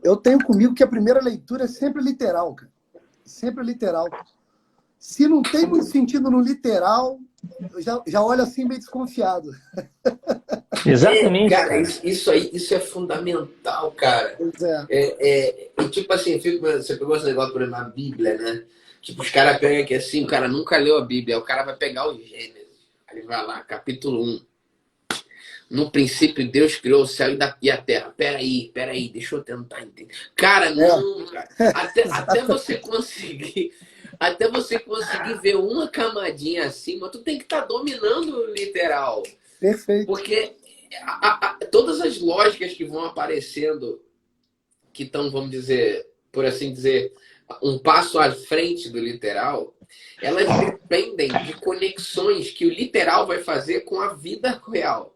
eu tenho comigo que a primeira leitura é sempre literal, cara. Sempre literal. Se não tem muito sentido no literal, eu já olho assim meio desconfiado. Exatamente, Cara, cara. isso aí, isso é fundamental, cara. Pois é. E tipo assim, você pegou esse negócio, por exemplo, a Bíblia, né? Tipo, os caras pegam aqui assim, o cara nunca leu a Bíblia, aí o cara vai pegar o Gênesis. Aí ele vai lá, capítulo 1. No princípio, Deus criou o céu e a terra. Peraí, deixa eu tentar entender. Cara, não, cara. Até você conseguir. Até você conseguir ver uma camadinha acima, tu tem que estar dominando o literal. Perfeito. Porque todas as lógicas que vão aparecendo, que estão, vamos dizer, por assim dizer, um passo à frente do literal, elas dependem de conexões que o literal vai fazer com a vida real.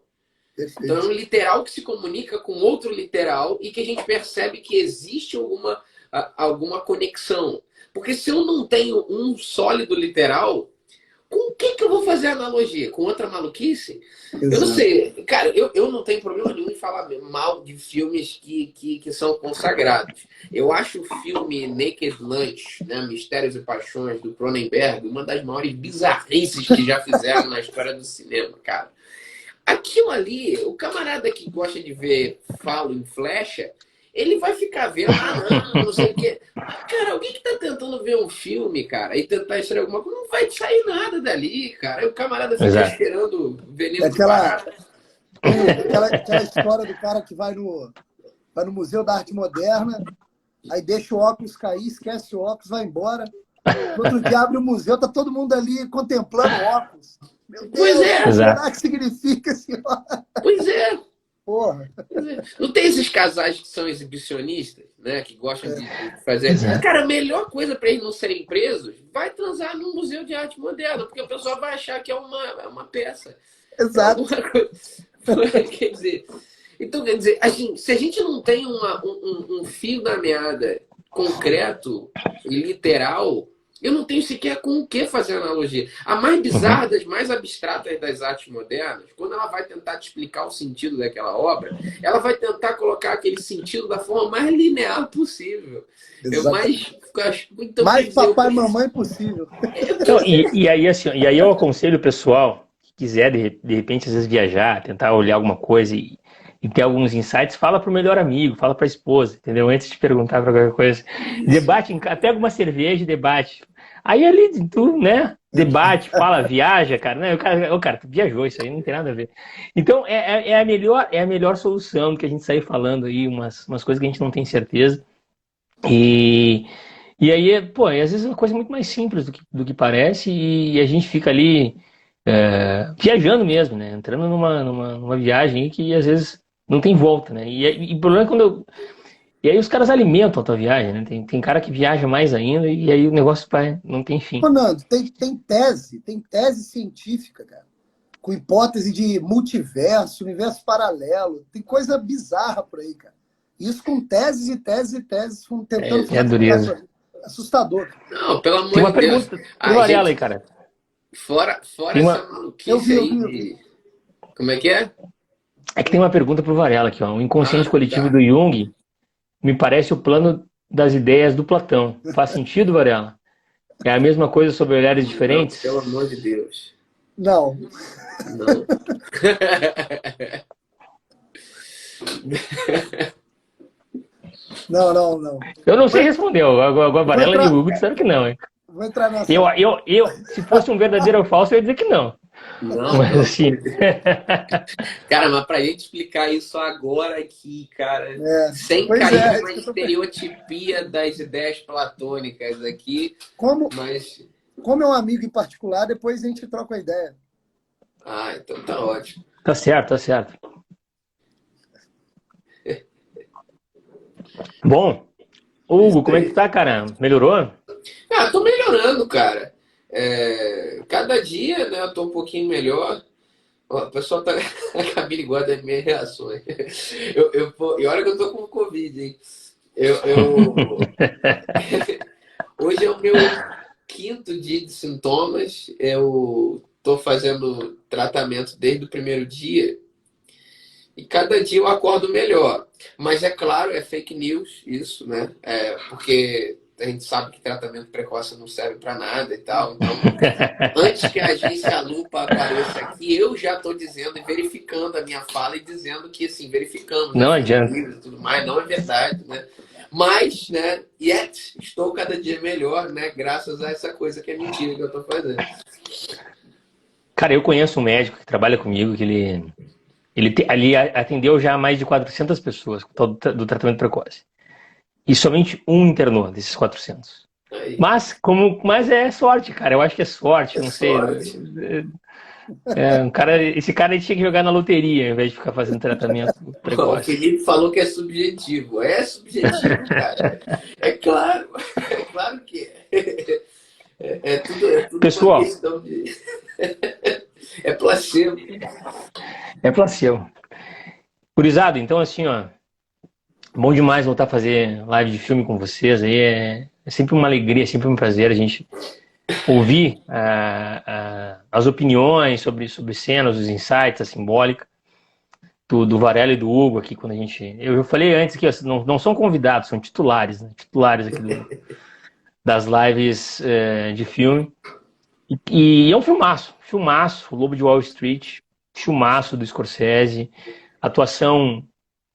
Então é um Perfeito. literal que se comunica com outro literal e que a gente percebe que existe alguma conexão. Porque se eu não tenho um sólido literal, com o que eu vou fazer analogia? Com outra maluquice? Eu não Exato. sei. Cara, eu não tenho problema nenhum em falar mal de filmes que são consagrados. Eu acho o filme Naked Lunch, né, Mistérios e Paixões, do Cronenberg, uma das maiores bizarrices que já fizeram na história do cinema, cara. Aquilo ali, o camarada que gosta de ver falo em flecha, ele vai ficar vendo, não sei o quê. Cara, alguém que tá tentando ver um filme, cara, e tentar extrair alguma coisa, não vai sair nada dali, cara. Aí o camarada fica Exato. esperando É veneno de barata. aquela história do cara que vai no Museu da Arte Moderna, aí deixa o óculos cair, esquece o óculos, vai embora. No outro dia abre o museu, tá todo mundo ali contemplando o óculos. Meu Deus, Pois o é, que será que significa, senhor? pois é. Porra. Não tem esses casais que são exibicionistas, né? Que gostam de fazer. Exato. Cara, a melhor coisa para eles não serem presos, vai transar num museu de arte moderna, porque o pessoal vai achar que é uma peça. É Exato. alguma coisa. Quer dizer, então, quer dizer, se a gente não tem um fio da meada concreto e literal, eu não tenho sequer com o que fazer analogia. A mais bizarra, das mais abstratas das artes modernas, quando ela vai tentar te explicar o sentido daquela obra, ela vai tentar colocar aquele sentido da forma mais linear possível. Exato. Então, Mais quer dizer, papai e mamãe possível. Então, e aí, assim, e aí eu aconselho o pessoal que quiser, de repente, às vezes viajar, tentar olhar alguma coisa e ter alguns insights, fala pro melhor amigo, fala pra esposa, entendeu? Antes de perguntar pra qualquer coisa. Debate, pega uma cerveja e debate. Aí ali, tu, né, debate, fala, viaja, cara. Né? O cara, tu viajou, isso aí não tem nada a ver. Então, é a melhor solução do que a gente sair falando aí, umas coisas que a gente não tem certeza. E aí, pô, às vezes é uma coisa muito mais simples do que parece e a gente fica ali viajando mesmo, né? Entrando numa viagem aí que às vezes não tem volta, né? E o problema é E aí os caras alimentam a tua viagem, né? Tem cara que viaja mais ainda e aí o negócio não tem fim. Ô, Nando, tem tese científica, cara, com hipótese de multiverso, universo paralelo, tem coisa bizarra por aí, cara. Isso com teses e teses e teses, tentando É dureza. assustador. não, pelo Tem amor uma de Deus. pergunta pro A Varela aí, gente, cara. fora Tem essa uma, Eu maluquice vi, eu aí vi, eu vi. de. Como é que é? é que tem uma pergunta pro Varela aqui, ó. O inconsciente Ah, coletivo tá. do Jung me parece o plano das ideias do Platão. Faz sentido, Varela? É a mesma coisa sobre olhares Não, pelo diferentes? amor de Deus. Não, Não. não. Eu não sei responder. Agora Vou Varela e o entrar, Hugo disseram que não, hein? vou entrar nessa. Se fosse um verdadeiro ou falso, eu ia dizer que não. Não, Mas pelo amor assim, de Deus. Cara, mas pra gente explicar isso agora aqui, cara, sem Pois cair é, numa estereotipia das ideias platônicas aqui, como, mas. como é um amigo em particular, depois a gente troca a ideia. Ah, então tá ótimo. tá certo, tá certo. Bom, Isso Hugo, como é que tu aí. tá, cara? Melhorou? Ah, tô melhorando, cara. Cada dia, né, eu tô um pouquinho melhor. Ó, o pessoal tá. A Camille gosta das minhas reações. E olha que eu tô com Covid, hein? Eu, Hoje é o meu quinto dia de sintomas. Eu tô fazendo tratamento desde o primeiro dia. E cada dia eu acordo melhor. Mas é claro, é fake news isso, né? Porque a gente sabe que tratamento precoce não serve para nada e tal. Então, antes que a agência Lupa apareça aqui, eu já estou dizendo e verificando a minha fala e dizendo que, assim, verificamos, né? Não Fake adianta. news e tudo mais, não é verdade, né? Mas, né, estou cada dia melhor, né? Graças a essa coisa que é mentira que eu estou fazendo. Cara, eu conheço um médico que trabalha comigo, que ali atendeu já mais de 400 pessoas do tratamento precoce. E somente um internou desses 400. Aí, Mas é sorte, cara. Eu acho que é sorte, é não sei. sorte. Esse cara tinha que jogar na loteria ao invés de ficar fazendo tratamento O precoce. Felipe falou que é subjetivo. É subjetivo, cara. É claro. É claro que é. É tudo uma Pessoal, questão de. É placebo. é placebo. Gurizada, então assim, ó, bom demais voltar a fazer live de filme com vocês. Aí é sempre uma alegria, é sempre um prazer a gente ouvir as opiniões sobre cenas, os insights, a simbólica do Varela e do Hugo aqui quando a gente. Eu falei antes que não são convidados, são titulares, né? Titulares aqui das lives de filme. E é um filmaço, o Lobo de Wall Street, filmaço do Scorsese, atuação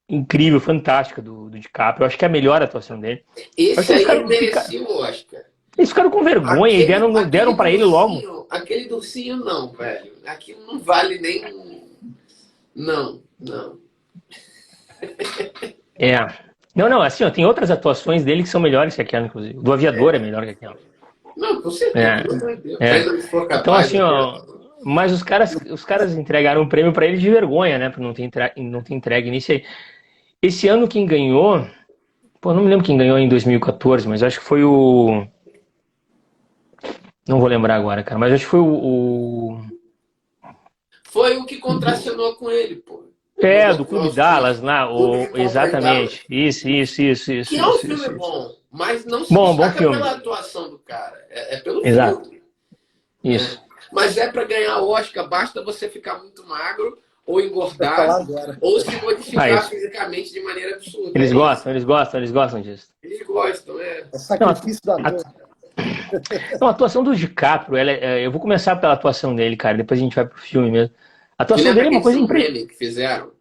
incrível, fantástica do DiCaprio. Eu acho que é a melhor atuação dele. Esse aí merecia o Oscar. Eles ficaram com vergonha e deram para ele logo. Aquele do ursinho não, velho. Aquilo não vale nem. Não. Não, assim, ó, tem outras atuações dele que são melhores que aquela, inclusive. Do Aviador é melhor que aquela. Não, com certeza. Então, assim, ó, mas os caras entregaram um prêmio para ele de vergonha, né? Por não ter entregue nisso aí. Esse ano quem ganhou, não me lembro quem ganhou em 2014, mas acho que foi o... Não vou lembrar agora, cara, mas acho que foi o... Foi o que contracenou com ele, pô. Do Clube Dallas, lá, exatamente. Isso. Que é um filme bom, mas não se bom destaca pela atuação do cara. É pelo filme. Isso. Mas para ganhar o Oscar, basta você ficar muito magro ou engordar, ou se modificar fisicamente de maneira absurda. Eles gostam disso. Eles gostam, É sacrifício da dor. Não, a atuação do DiCaprio, eu vou começar pela atuação dele, cara, depois a gente vai pro filme mesmo. A atuação dele é uma coisa impressionante. Que fizeram,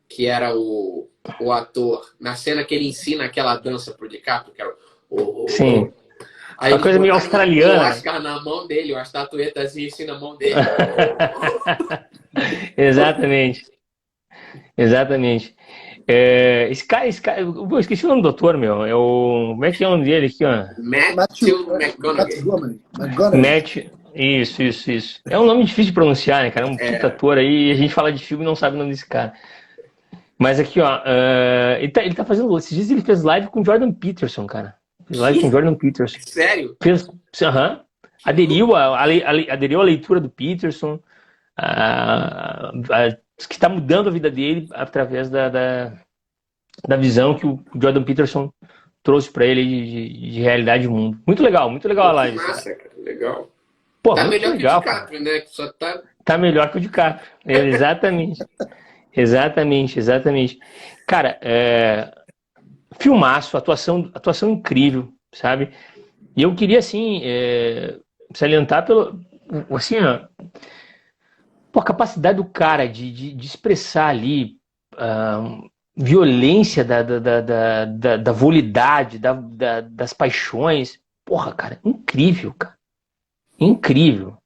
que era o ator, na cena que ele ensina aquela dança pro DiCaprio, que era Sim. Aí uma coisa meio australiana. O Oscar na mão dele, uma estatuetazinha assim na mão dele. Exatamente. Esse cara, eu esqueci o nome do doutor, meu. Como é que é o nome dele aqui, ó? Matthew McConaughey. Isso. É um nome difícil de pronunciar, né, cara? É um puta ator aí, e a gente fala de filme e não sabe o nome desse cara. Mas aqui, ó, ele tá fazendo... Esses dias ele fez live com Jordan Peterson, cara. Sério? Fez, aderiu à leitura do Peterson, que está mudando a vida dele através da visão que o Jordan Peterson trouxe para ele de realidade do mundo. Muito legal a live. Massa, cara, legal. Pô, tá muito melhor legal, que o DiCaprio, né? Que só tá melhor que o DiCaprio. Exatamente. Cara, filmaço, atuação incrível, sabe? E eu queria, assim, salientar assim, a capacidade do cara de expressar ali violência da volidade, das paixões. Porra, cara, incrível, cara. Incrível.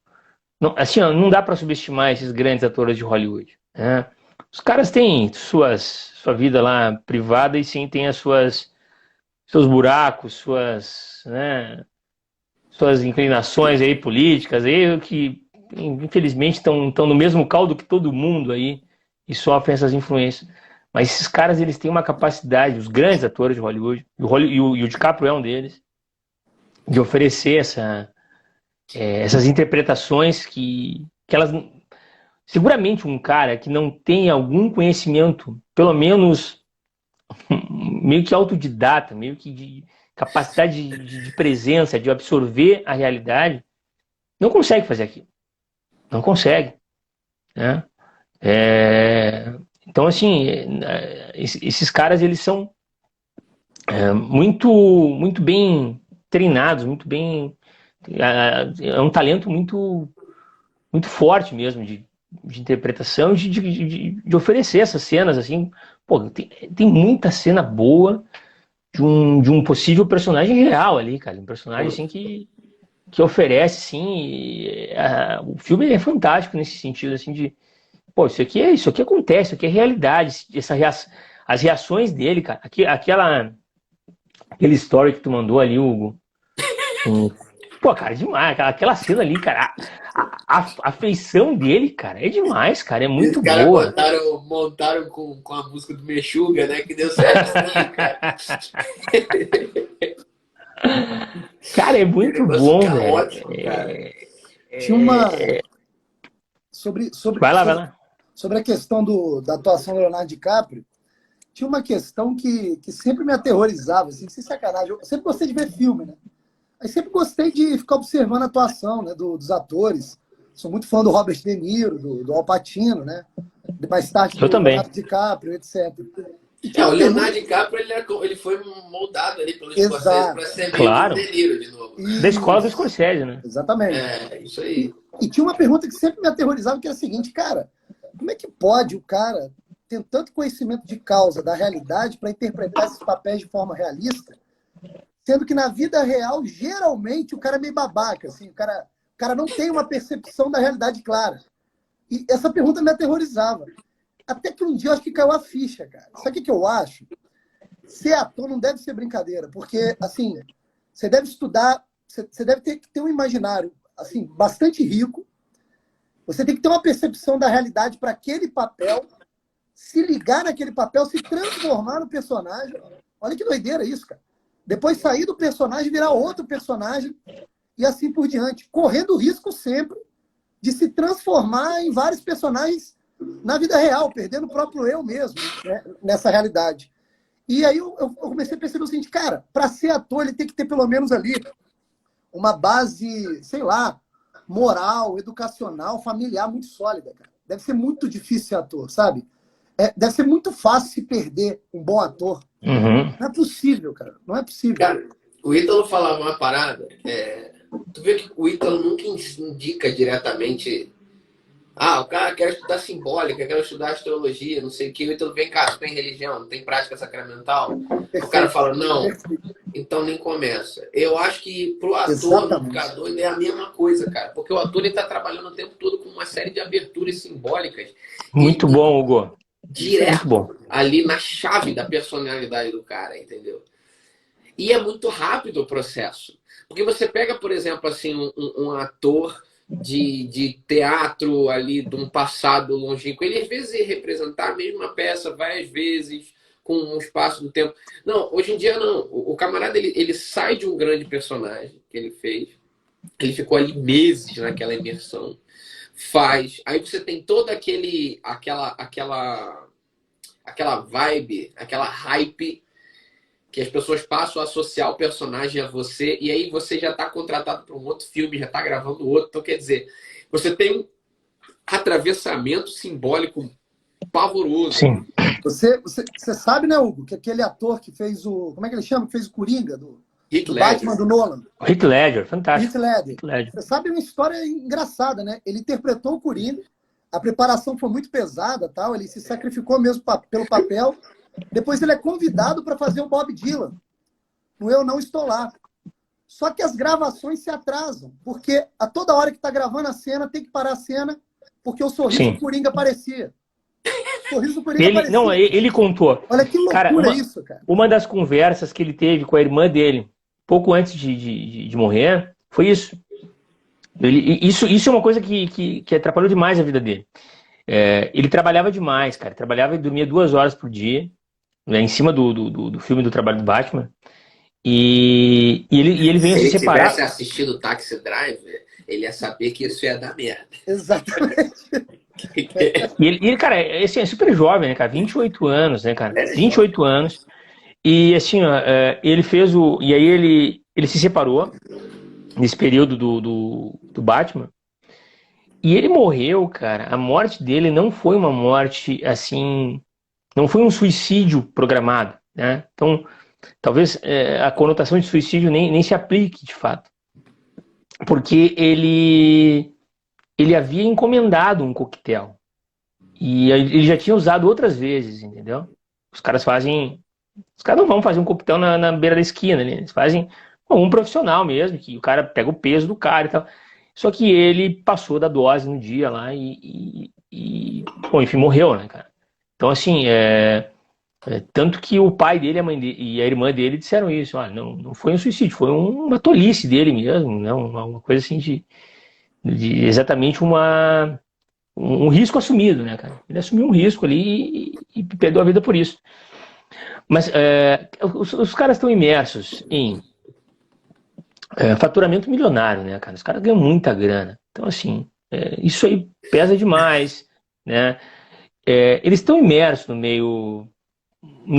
Não, assim, não dá para subestimar esses grandes atores de Hollywood, né? Os caras têm sua vida lá privada e sim tem seus buracos, suas inclinações aí políticas aí que infelizmente estão no mesmo caldo que todo mundo aí e sofrem essas influências. Mas esses caras, eles têm uma capacidade, os grandes atores de Hollywood, e o DiCaprio é um deles, de oferecer essas interpretações que elas... Seguramente um cara que não tem algum conhecimento, pelo menos meio que autodidata, meio que de capacidade de presença, de absorver a realidade, não consegue fazer aquilo. Não consegue, né? Então, assim, esses caras, eles são muito bem treinados, muito bem... É um talento muito forte mesmo de interpretação, de oferecer essas cenas, assim. Pô, tem muita cena boa de um possível personagem real ali, cara. Um personagem, assim, que oferece, sim. O filme é fantástico nesse sentido, assim, pô, isso aqui acontece, isso aqui é realidade. As reações dele, cara. Aquele story que tu mandou ali, Hugo. Pô, cara, é demais. Aquela cena ali, cara. A feição dele, cara, é demais, cara. É Os muito caras boa. montaram com a música do Meshuggah, né? Que deu certo sim, cara. Cara, é Que muito negócio bom, velho. caótico, cara. Tinha uma. Sobre, sobre, Vai lá, vai sobre, lá. sobre a questão da atuação do Leonardo DiCaprio, tinha uma questão que sempre me aterrorizava, assim, sem sacanagem. Eu sempre gostei de ver filme, né? Aí sempre gostei de ficar observando a atuação, né, dos atores. Sou muito fã do Robert De Niro, do Al Pacino, né? Mais tarde Eu do também. Leonardo DiCaprio, etc. E tinha O uma Leonardo pergunta... DiCaprio, ele foi moldado ali pelo Scorsese Exato. para ser meio que o Claro. De Niro de novo, né? Da escola do Isso, Scorsese, né? exatamente. É, isso aí. E tinha uma pergunta que sempre me aterrorizava, que era a seguinte, cara, como é que pode o cara ter tanto conhecimento de causa da realidade para interpretar esses papéis de forma realista, sendo que na vida real, geralmente, o cara é meio babaca, assim, o cara não tem uma percepção da realidade clara. E essa pergunta me aterrorizava. Até que um dia eu acho que caiu a ficha, cara. Sabe o que eu acho? Ser ator não deve ser brincadeira, porque, assim, você deve estudar, você deve ter que ter um imaginário, assim, bastante rico. Você tem que ter uma percepção da realidade para aquele papel, se ligar naquele papel, se transformar no personagem. Olha que doideira isso, cara. Depois sair do personagem, virar outro personagem e assim por diante. Correndo o risco sempre de se transformar em vários personagens na vida real, perdendo o próprio eu mesmo, né, nessa realidade. E aí eu comecei a perceber o seguinte, cara, para ser ator ele tem que ter pelo menos ali uma base, sei lá, moral, educacional, familiar muito sólida, cara. Deve ser muito difícil ser ator, sabe? Deve ser muito fácil se perder um bom ator. Uhum. Não é possível, cara. Não é possível. Cara, o Ítalo falava uma parada. Tu vê que o Ítalo nunca indica diretamente. Ah, o cara quer estudar simbólica, quer estudar astrologia, não sei o que. O Ítalo vem cá, tu tem religião, não tem prática sacramental. Perfeito. O cara fala, não, Perfeito. então nem começa. Eu acho que pro ator, Exatamente. no educador, é a mesma coisa, cara. Porque o ator ele tá trabalhando o tempo todo com uma série de aberturas simbólicas. Muito bom, Hugo. Direto Muito bom. ali na chave da personalidade do cara, entendeu? E é muito rápido o processo. Porque você pega, por exemplo, assim, um ator de teatro ali de um passado longínquo. Ele às vezes ia representar a mesma peça várias vezes, com um espaço do tempo. Não, hoje em dia não. O camarada ele sai de um grande personagem que ele fez. Ele ficou ali meses naquela imersão. Faz. Aí você tem toda aquela vibe, aquela hype que as pessoas passam a associar o personagem a você, e aí você já está contratado para um outro filme, já está gravando outro. Então, quer dizer, você tem um atravessamento simbólico pavoroso. Sim. Você sabe, né, Hugo, que aquele ator que fez o... Como é que ele chama? Que fez o Coringa do Batman do Nolan. Heath Ledger, fantástico. Heath Ledger. Você sabe uma história engraçada, né? Ele interpretou o Coringa, a preparação foi muito pesada, tal, ele se sacrificou mesmo pelo papel. Depois ele é convidado para fazer o Bob Dylan. No Eu Não Estou Lá. Só que as gravações se atrasam, porque a toda hora que está gravando a cena, tem que parar a cena, porque o sorriso do Coringa aparecia. O sorriso do Coringa aparecia. Não, ele contou. Olha que loucura, cara, isso, cara. Uma das conversas que ele teve com a irmã dele, pouco antes de morrer, foi isso. Isso é uma coisa que atrapalhou demais a vida dele. Ele trabalhava demais, cara. Trabalhava e dormia 2 horas por dia, né, em cima do filme do trabalho do Batman. E ele veio se separar. Se ele tivesse assistido o Taxi Driver, ele ia saber que isso ia dar merda. Exatamente. E ele, cara, é super jovem, né, cara? 28 anos, né, cara? 28 anos. E assim, ó, ele fez o... E aí ele se separou nesse período do Batman. E ele morreu, cara. A morte dele não foi uma morte assim, não foi um suicídio programado, né? Então, talvez a conotação de suicídio nem se aplique de fato, porque ele havia encomendado um coquetel e ele já tinha usado outras vezes, entendeu? Os caras não vão fazer um coquetel na beira da esquina, né? Eles fazem com um profissional mesmo, que o cara pega o peso do cara e tal. Só que ele passou da dose no dia lá bom, enfim, morreu, né, cara? Então, assim, tanto que o pai dele, a mãe dele e a irmã dele disseram isso. Olha, não foi um suicídio, foi uma tolice dele mesmo, né? Uma coisa assim de exatamente um risco assumido, né, cara? Ele assumiu um risco ali e perdeu a vida por isso. Mas os caras estão imersos em faturamento milionário, né, cara? Os caras ganham muita grana. Então, assim, isso aí pesa demais, né? Eles estão imersos no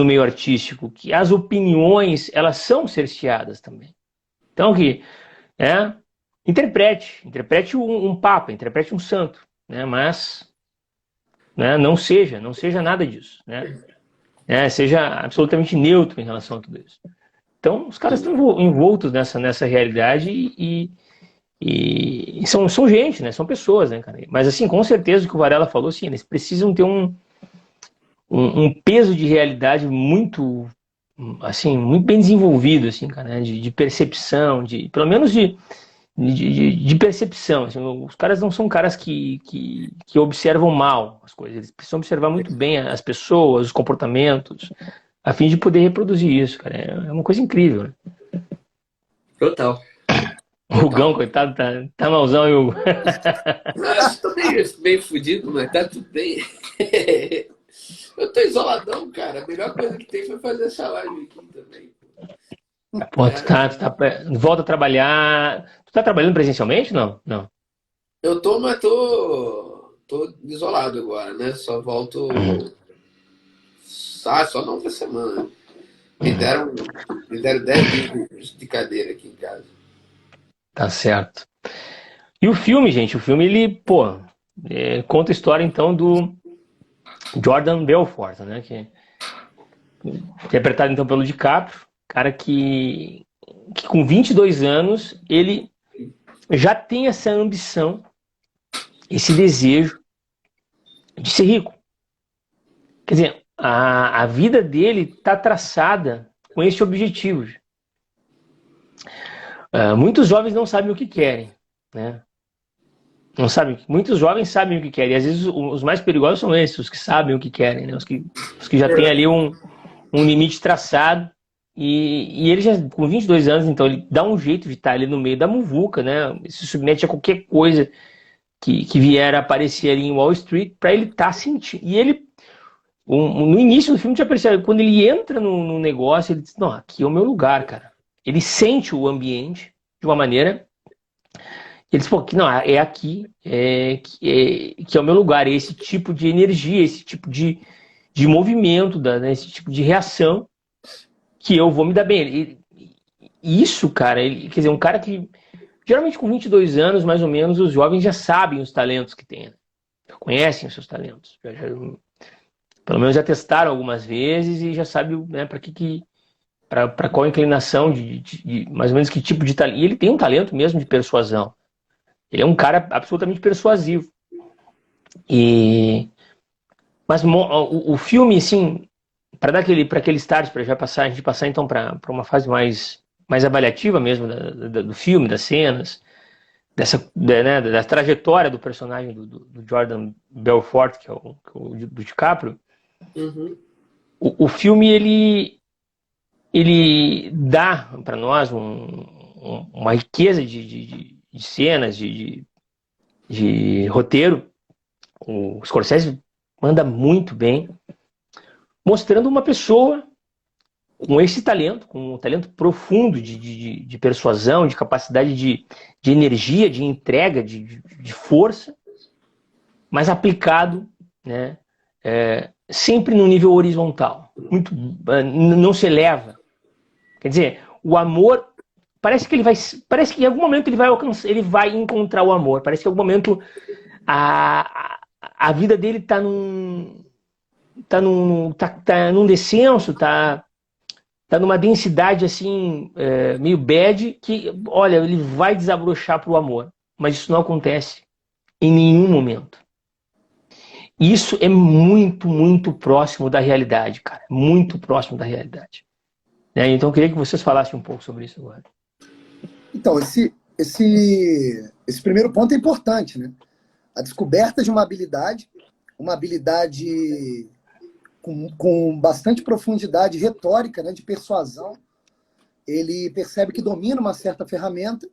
meio artístico, que as opiniões, elas são cerceadas também. Então, interprete um papa, interprete um santo, né? Mas, né, não seja nada disso, né? Seja absolutamente neutro em relação a tudo isso. Então, os caras estão envoltos nessa realidade e são gente, né? São pessoas, né, cara? Mas, assim, com certeza o que o Varela falou, assim, eles precisam ter um peso de realidade muito, assim, muito bem desenvolvido, assim, cara, né? De percepção, pelo menos de percepção. Assim, os caras não são caras que observam mal as coisas, eles precisam observar muito bem as pessoas, os comportamentos, a fim de poder reproduzir isso, cara. É uma coisa incrível, né? Total. O Hugão, coitado, tá malzão, hein, Hugo? Eu tô meio fudido, mas tá tudo bem. Eu tô isoladão, cara. A melhor coisa que tem foi fazer essa live aqui também. Pô, volta a trabalhar. Tu tá trabalhando presencialmente? Não. Eu tô, mas tô isolado agora, né? Só volto. Só na outra semana. Me deram 10 dias de cadeira aqui em casa. Tá certo. E o filme, gente, ele, pô, conta a história, então, do Jordan Belfort, né? Que é interpretado, então, pelo DiCaprio, cara que com 22 anos, ele já tem essa ambição, esse desejo de ser rico. Quer dizer, a vida dele está traçada com esse objetivo. Muitos jovens não sabem o que querem, né? Não sabem. Muitos jovens sabem o que querem. E às vezes os mais perigosos são esses, os que sabem o que querem, né? Os que já têm ali um limite traçado. E ele já, com 22 anos, então, ele dá um jeito de estar ali no meio da muvuca, né? Se submete a qualquer coisa que vier a aparecer ali em Wall Street para ele estar sentindo. E ele, no início do filme, já percebe, quando ele entra no negócio, ele diz, não, aqui é o meu lugar, cara. Ele sente o ambiente de uma maneira. Ele diz, pô, não, é aqui que é o meu lugar, é esse tipo de energia, esse tipo de movimento, né, esse tipo de reação que eu vou me dar bem. Isso, cara, quer dizer, um cara que, geralmente com 22 anos, mais ou menos, os jovens já sabem os talentos que têm, né? Já conhecem os seus talentos, pelo menos já testaram algumas vezes e já sabem, né, para qual inclinação, mais ou menos que tipo de talento. E ele tem um talento mesmo de persuasão. Ele é um cara absolutamente persuasivo. Mas o filme, assim, para dar aquele start, para a gente passar então para uma fase mais avaliativa mesmo do filme, das cenas, da trajetória do personagem do Jordan Belfort, que é o do DiCaprio. Uhum. O filme, ele dá para nós uma riqueza de cenas, de roteiro. O Scorsese manda muito bem, mostrando uma pessoa com esse talento, com um talento profundo de persuasão, de capacidade de energia, de entrega, de força, mas aplicado, né, sempre no nível horizontal. Não se eleva. Quer dizer, o amor parece que em algum momento ele vai encontrar o amor. Parece que em algum momento a vida dele tá num descenso, tá numa densidade assim, meio bad, que, olha, ele vai desabrochar pro amor. Mas isso não acontece em nenhum momento. Isso é muito, muito próximo da realidade, cara. Muito próximo da realidade. Né? Então eu queria que vocês falassem um pouco sobre isso agora. Então, esse primeiro ponto é importante, né? A descoberta de uma habilidade com bastante profundidade retórica, né, de persuasão. Ele percebe que domina uma certa ferramenta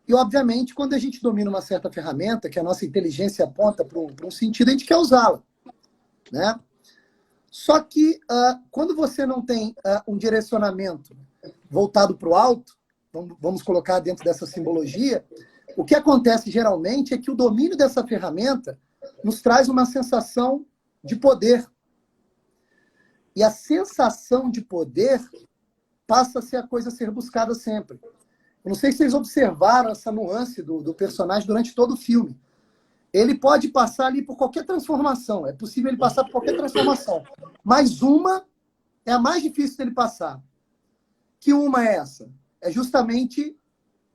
e, obviamente, quando a gente domina uma certa ferramenta, que a nossa inteligência aponta para um sentido, a gente quer usá-la, né? Só que quando você não tem um direcionamento voltado para o alto, vamos colocar dentro dessa simbologia, o que acontece geralmente é que o domínio dessa ferramenta nos traz uma sensação de poder. E a sensação de poder passa a ser a coisa a ser buscada sempre. Eu não sei se vocês observaram essa nuance do personagem durante todo o filme. Ele pode passar ali por qualquer transformação. É possível ele passar por qualquer transformação. Mas uma é a mais difícil dele passar. Que uma é essa? É justamente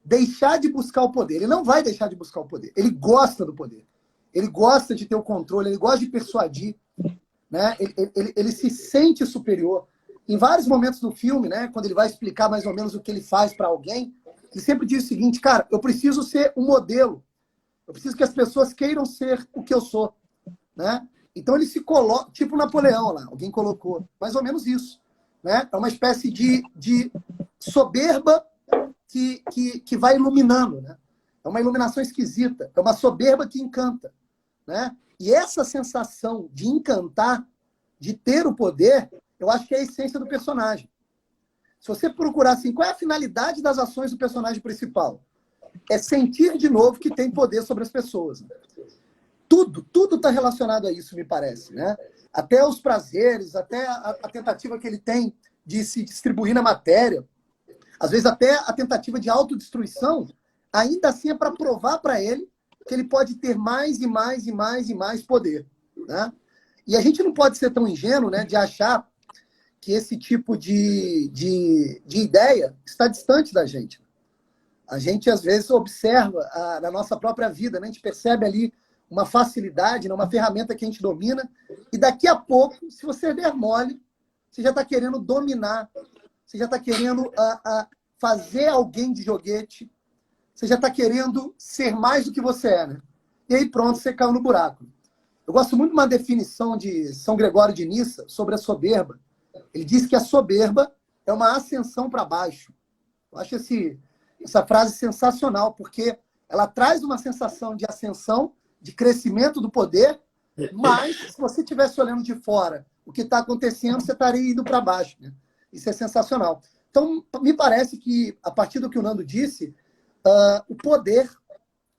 deixar de buscar o poder. Ele não vai deixar de buscar o poder. Ele gosta do poder. Ele gosta de ter o controle, ele gosta de persuadir. Né? Ele se sente superior. Em vários momentos do filme, né, quando ele vai explicar mais ou menos o que ele faz para alguém, ele sempre diz o seguinte: cara, eu preciso ser um modelo. Eu preciso que as pessoas queiram ser o que eu sou. Né? Então ele se coloca, tipo Napoleão lá, alguém colocou, mais ou menos isso. Né? É uma espécie de soberba que vai iluminando. Né? É uma iluminação esquisita. É uma soberba que encanta. Né? E essa sensação de encantar, de ter o poder, eu acho que é a essência do personagem. Se você procurar assim, qual é a finalidade das ações do personagem principal? É sentir de novo que tem poder sobre as pessoas. Né? Tudo está relacionado a isso, me parece. Né? Até os prazeres, até a tentativa que ele tem de se distribuir na matéria, às vezes até a tentativa de autodestruição, ainda assim é para provar para ele que ele pode ter mais e mais e mais e mais poder. Né? E a gente não pode ser tão ingênuo, né, de achar que esse tipo de ideia está distante da gente. A gente, às vezes, observa na nossa própria vida, né? A gente percebe ali uma facilidade, né? Uma ferramenta que a gente domina, e daqui a pouco, se você der mole, você já está querendo dominar, você já está querendo fazer alguém de joguete, você já está querendo ser mais do que você é, né? E aí pronto, você caiu no buraco. Eu gosto muito de uma definição de São Gregório de Nissa sobre a soberba. Ele diz que a soberba é uma ascensão para baixo. Eu acho essa frase sensacional, porque ela traz uma sensação de ascensão, de crescimento do poder, mas se você estivesse olhando de fora o que está acontecendo, você estaria indo para baixo. Né? Isso é sensacional. Então, me parece que, a partir do que o Nando disse, o poder,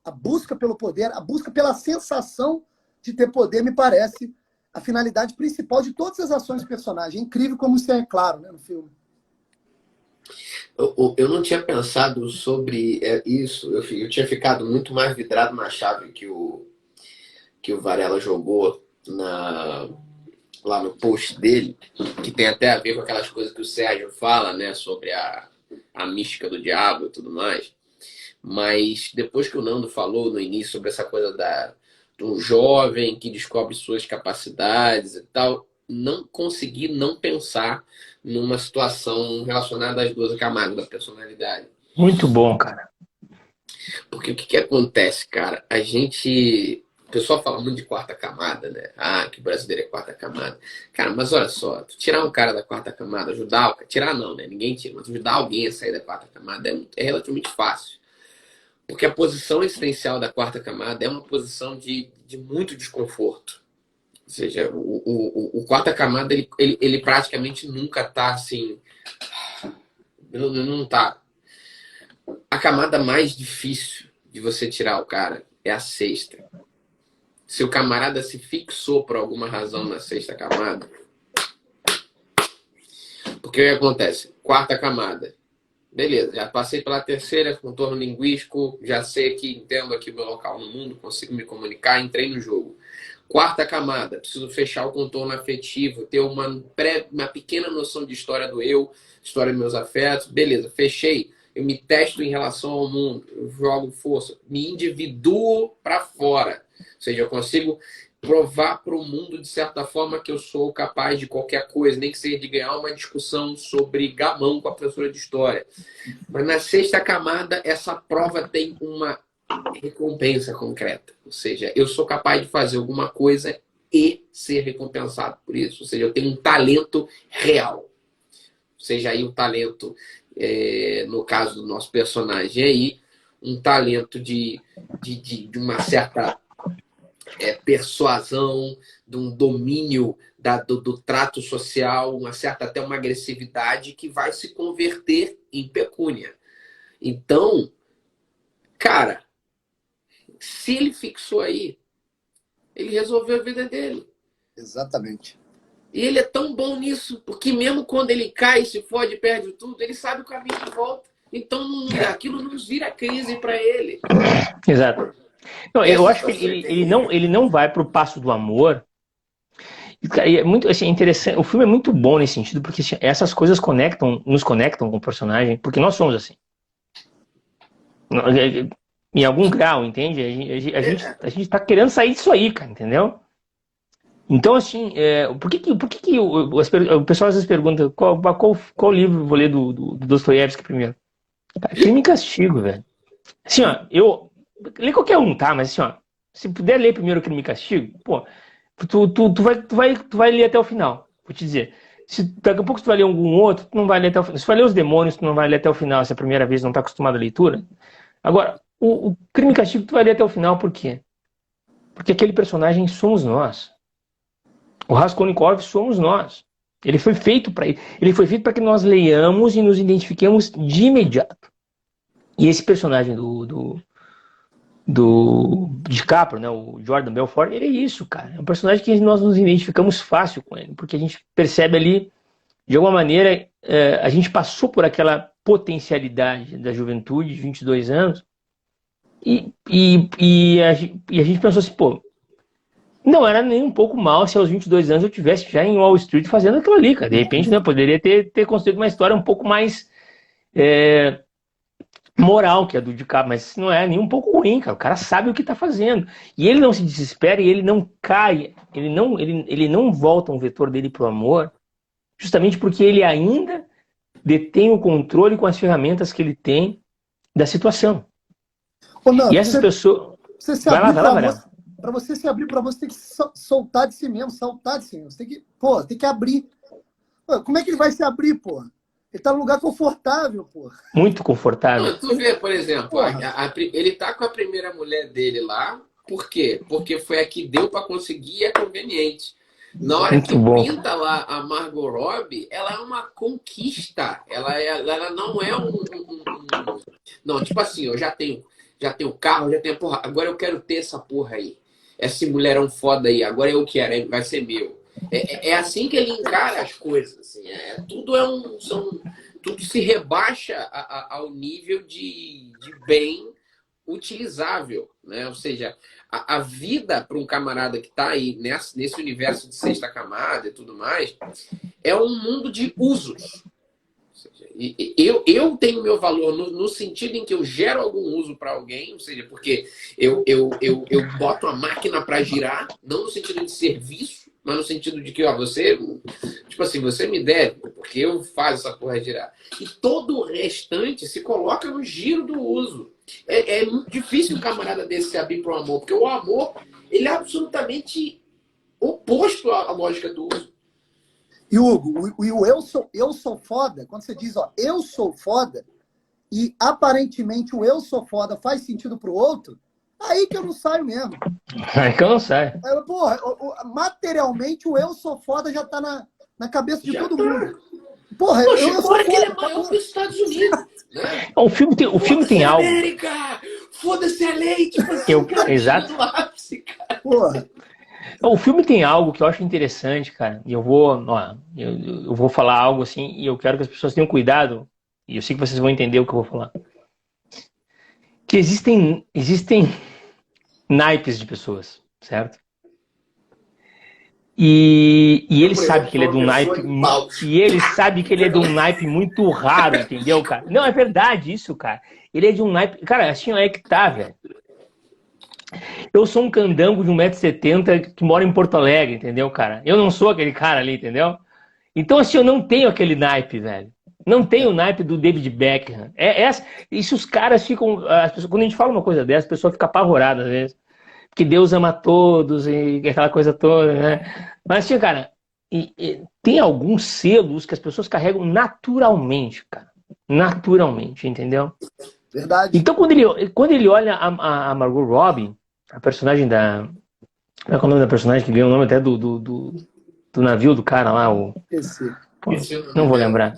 a busca pelo poder, a busca pela sensação de ter poder, me parece a finalidade principal de todas as ações do personagem. É incrível como isso é claro, né, no filme. Eu não tinha pensado sobre isso. Eu tinha ficado muito mais vidrado na chave que o Varela jogou lá no post dele, que tem até a ver com aquelas coisas que o Sérgio fala, né, sobre a mística do diabo e tudo mais. Mas depois que o Nando falou no início sobre essa coisa do jovem que descobre suas capacidades e tal, não consegui não pensar numa situação relacionada às duas camadas da personalidade. Muito bom, cara. Porque o que acontece, cara? O pessoal fala muito de quarta camada, né? Ah, que o brasileiro é quarta camada. Cara, mas olha só, tu tirar um cara da quarta camada, tirar não, né? Ninguém tira, mas ajudar alguém a sair da quarta camada é relativamente fácil. Porque a posição existencial da quarta camada é uma posição de muito desconforto. Ou seja, o quarta camada, ele praticamente nunca tá assim... Não tá. A camada mais difícil de você tirar o cara é a sexta. Se o camarada se fixou por alguma razão na sexta camada... Porque o que acontece? Quarta camada. Beleza, já passei pela terceira, contorno linguístico, já sei aqui, entendo aqui o meu local no mundo, consigo me comunicar, entrei no jogo. Quarta camada, preciso fechar o contorno afetivo, ter uma pequena noção de história do eu, história dos meus afetos. Beleza, fechei. Eu me testo em relação ao mundo, eu jogo força, me individuo para fora. Ou seja, eu consigo provar para o mundo, de certa forma, que eu sou capaz de qualquer coisa, nem que seja de ganhar uma discussão sobre gamão com a professora de história. Mas na sexta camada, essa prova tem uma recompensa concreta. Ou seja, eu sou capaz de fazer alguma coisa e ser recompensado por isso. Ou seja, eu tenho um talento real. Ou seja, aí um talento, no caso do nosso personagem aí, um talento de uma certa persuasão, de um domínio do trato social, uma certa até uma agressividade que vai se converter em pecúnia. Então, cara, se ele fixou aí, ele resolveu a vida dele. Exatamente. E ele é tão bom nisso, porque mesmo quando ele cai, se fode, perde tudo, ele sabe o caminho de volta. Então, aquilo não vira crise para ele. Exato. Não, eu acho que ele não vai para o passo do amor. E é muito assim, interessante. O filme é muito bom nesse sentido, porque assim, essas coisas nos conectam com o personagem, porque nós somos assim. Em algum grau, entende? A gente tá querendo sair disso aí, cara, entendeu? Então, assim, por que o pessoal às vezes pergunta qual livro eu vou ler do Dostoiévski primeiro? Cara, Crime e Castigo, velho. Assim, ó, eu lê qualquer um, tá? Mas assim, ó, se puder ler primeiro Crime e Castigo, pô, tu vai ler até o final. Vou te dizer. Se daqui a pouco tu vai ler algum outro, tu não vai ler até o final. Se tu vai ler Os Demônios, tu não vai ler até o final, se é a primeira vez não tá acostumado à leitura. Agora, o Crime e Castigo tu vai ler até o final, por quê? Porque aquele personagem somos nós. O Raskolnikov somos nós. Ele foi feito para que nós leiamos e nos identifiquemos de imediato. E esse personagem do DiCaprio, né, o Jordan Belfort, ele é isso, cara. É um personagem que nós nos identificamos fácil com ele, porque a gente percebe ali, de alguma maneira, a gente passou por aquela potencialidade da juventude, de 22 anos, e a gente pensou assim, pô, não era nem um pouco mal se aos 22 anos eu tivesse já em Wall Street fazendo aquilo ali, cara. De repente, né, poderia ter construído uma história um pouco mais moral que a do DiCaprio, mas não é nem um pouco ruim, cara. O cara sabe o que tá fazendo. E ele não se desespera e ele não cai, ele não volta um vetor dele pro amor, justamente porque ele ainda detém o controle com as ferramentas que ele tem da situação. Ô, Nando, e essas pessoas... Você se abrir para amor, para você se abrir para amor, você tem que soltar de si mesmo, saltar de si mesmo. Você tem que abrir. Pô, como é que ele vai se abrir, pô? Ele tá num lugar confortável, pô. Muito confortável. Tu vê, por exemplo, ele tá com a primeira mulher dele lá, por quê? Porque foi a que deu para conseguir e é conveniente. Na hora Muito que bom. pinta lá a Margot Robbie, ela é uma conquista. Ela não é Não, tipo assim, eu já tenho carro, já tenho porra. Agora eu quero ter essa porra aí. Esse mulherão foda aí, agora eu quero, vai ser meu. É assim que ele encara as coisas. Assim, tudo se rebaixa ao nível de bem utilizável, né? Ou seja, a vida para um camarada que está aí nesse universo de sexta camada e tudo mais é um mundo de usos. Ou seja, eu tenho meu valor no sentido em que eu gero algum uso para alguém, ou seja, porque eu boto a máquina para girar, não no sentido de serviço, mas no sentido de que, ó, você me deve, porque eu faço essa porra girar. E todo o restante se coloca no giro do uso. É muito difícil um camarada desse se abrir para o amor, porque o amor, ele é absolutamente oposto à lógica do uso. E Hugo, o eu sou foda, quando você diz, ó, eu sou foda, e aparentemente o eu sou foda faz sentido pro outro, aí que eu não saio mesmo. Aí que eu não saio. Porra, materialmente o eu sou foda já tá na cabeça de todo mundo. Porra, eu sou foda. Que ele é maior que os Estados Unidos. Né? O filme tem algo. América! Foda-se a lei! Tipo assim, exato. Ápice, cara. Porra. O filme tem algo que eu acho interessante, cara. E eu vou falar algo assim, e eu quero que as pessoas tenham cuidado e eu sei que vocês vão entender o que eu vou falar, que existem naipes de pessoas, certo? E ele sabe que ele é de um naipe, e ele sabe que ele é de um naipe muito raro, entendeu, cara? Não, é verdade isso, cara. Ele é de um naipe, cara, assim é que tá, velho. Eu sou um candango de 1,70 m que mora em Porto Alegre, entendeu, cara? Eu não sou aquele cara ali, entendeu? Então, assim, eu não tenho aquele naipe, velho. Não tenho o naipe do David Beckham. Isso os caras ficam... quando a gente fala uma coisa dessa, a pessoa fica apavorada às vezes. Porque Deus ama todos e aquela coisa toda, né? Mas, assim, cara, tem alguns selos que as pessoas carregam naturalmente, cara. Naturalmente, entendeu? Verdade. Então, quando ele olha a Margot Robbie, a personagem da... Qual é o nome da personagem que ganhou o nome até do navio do cara lá? Pô, não vou lembrar.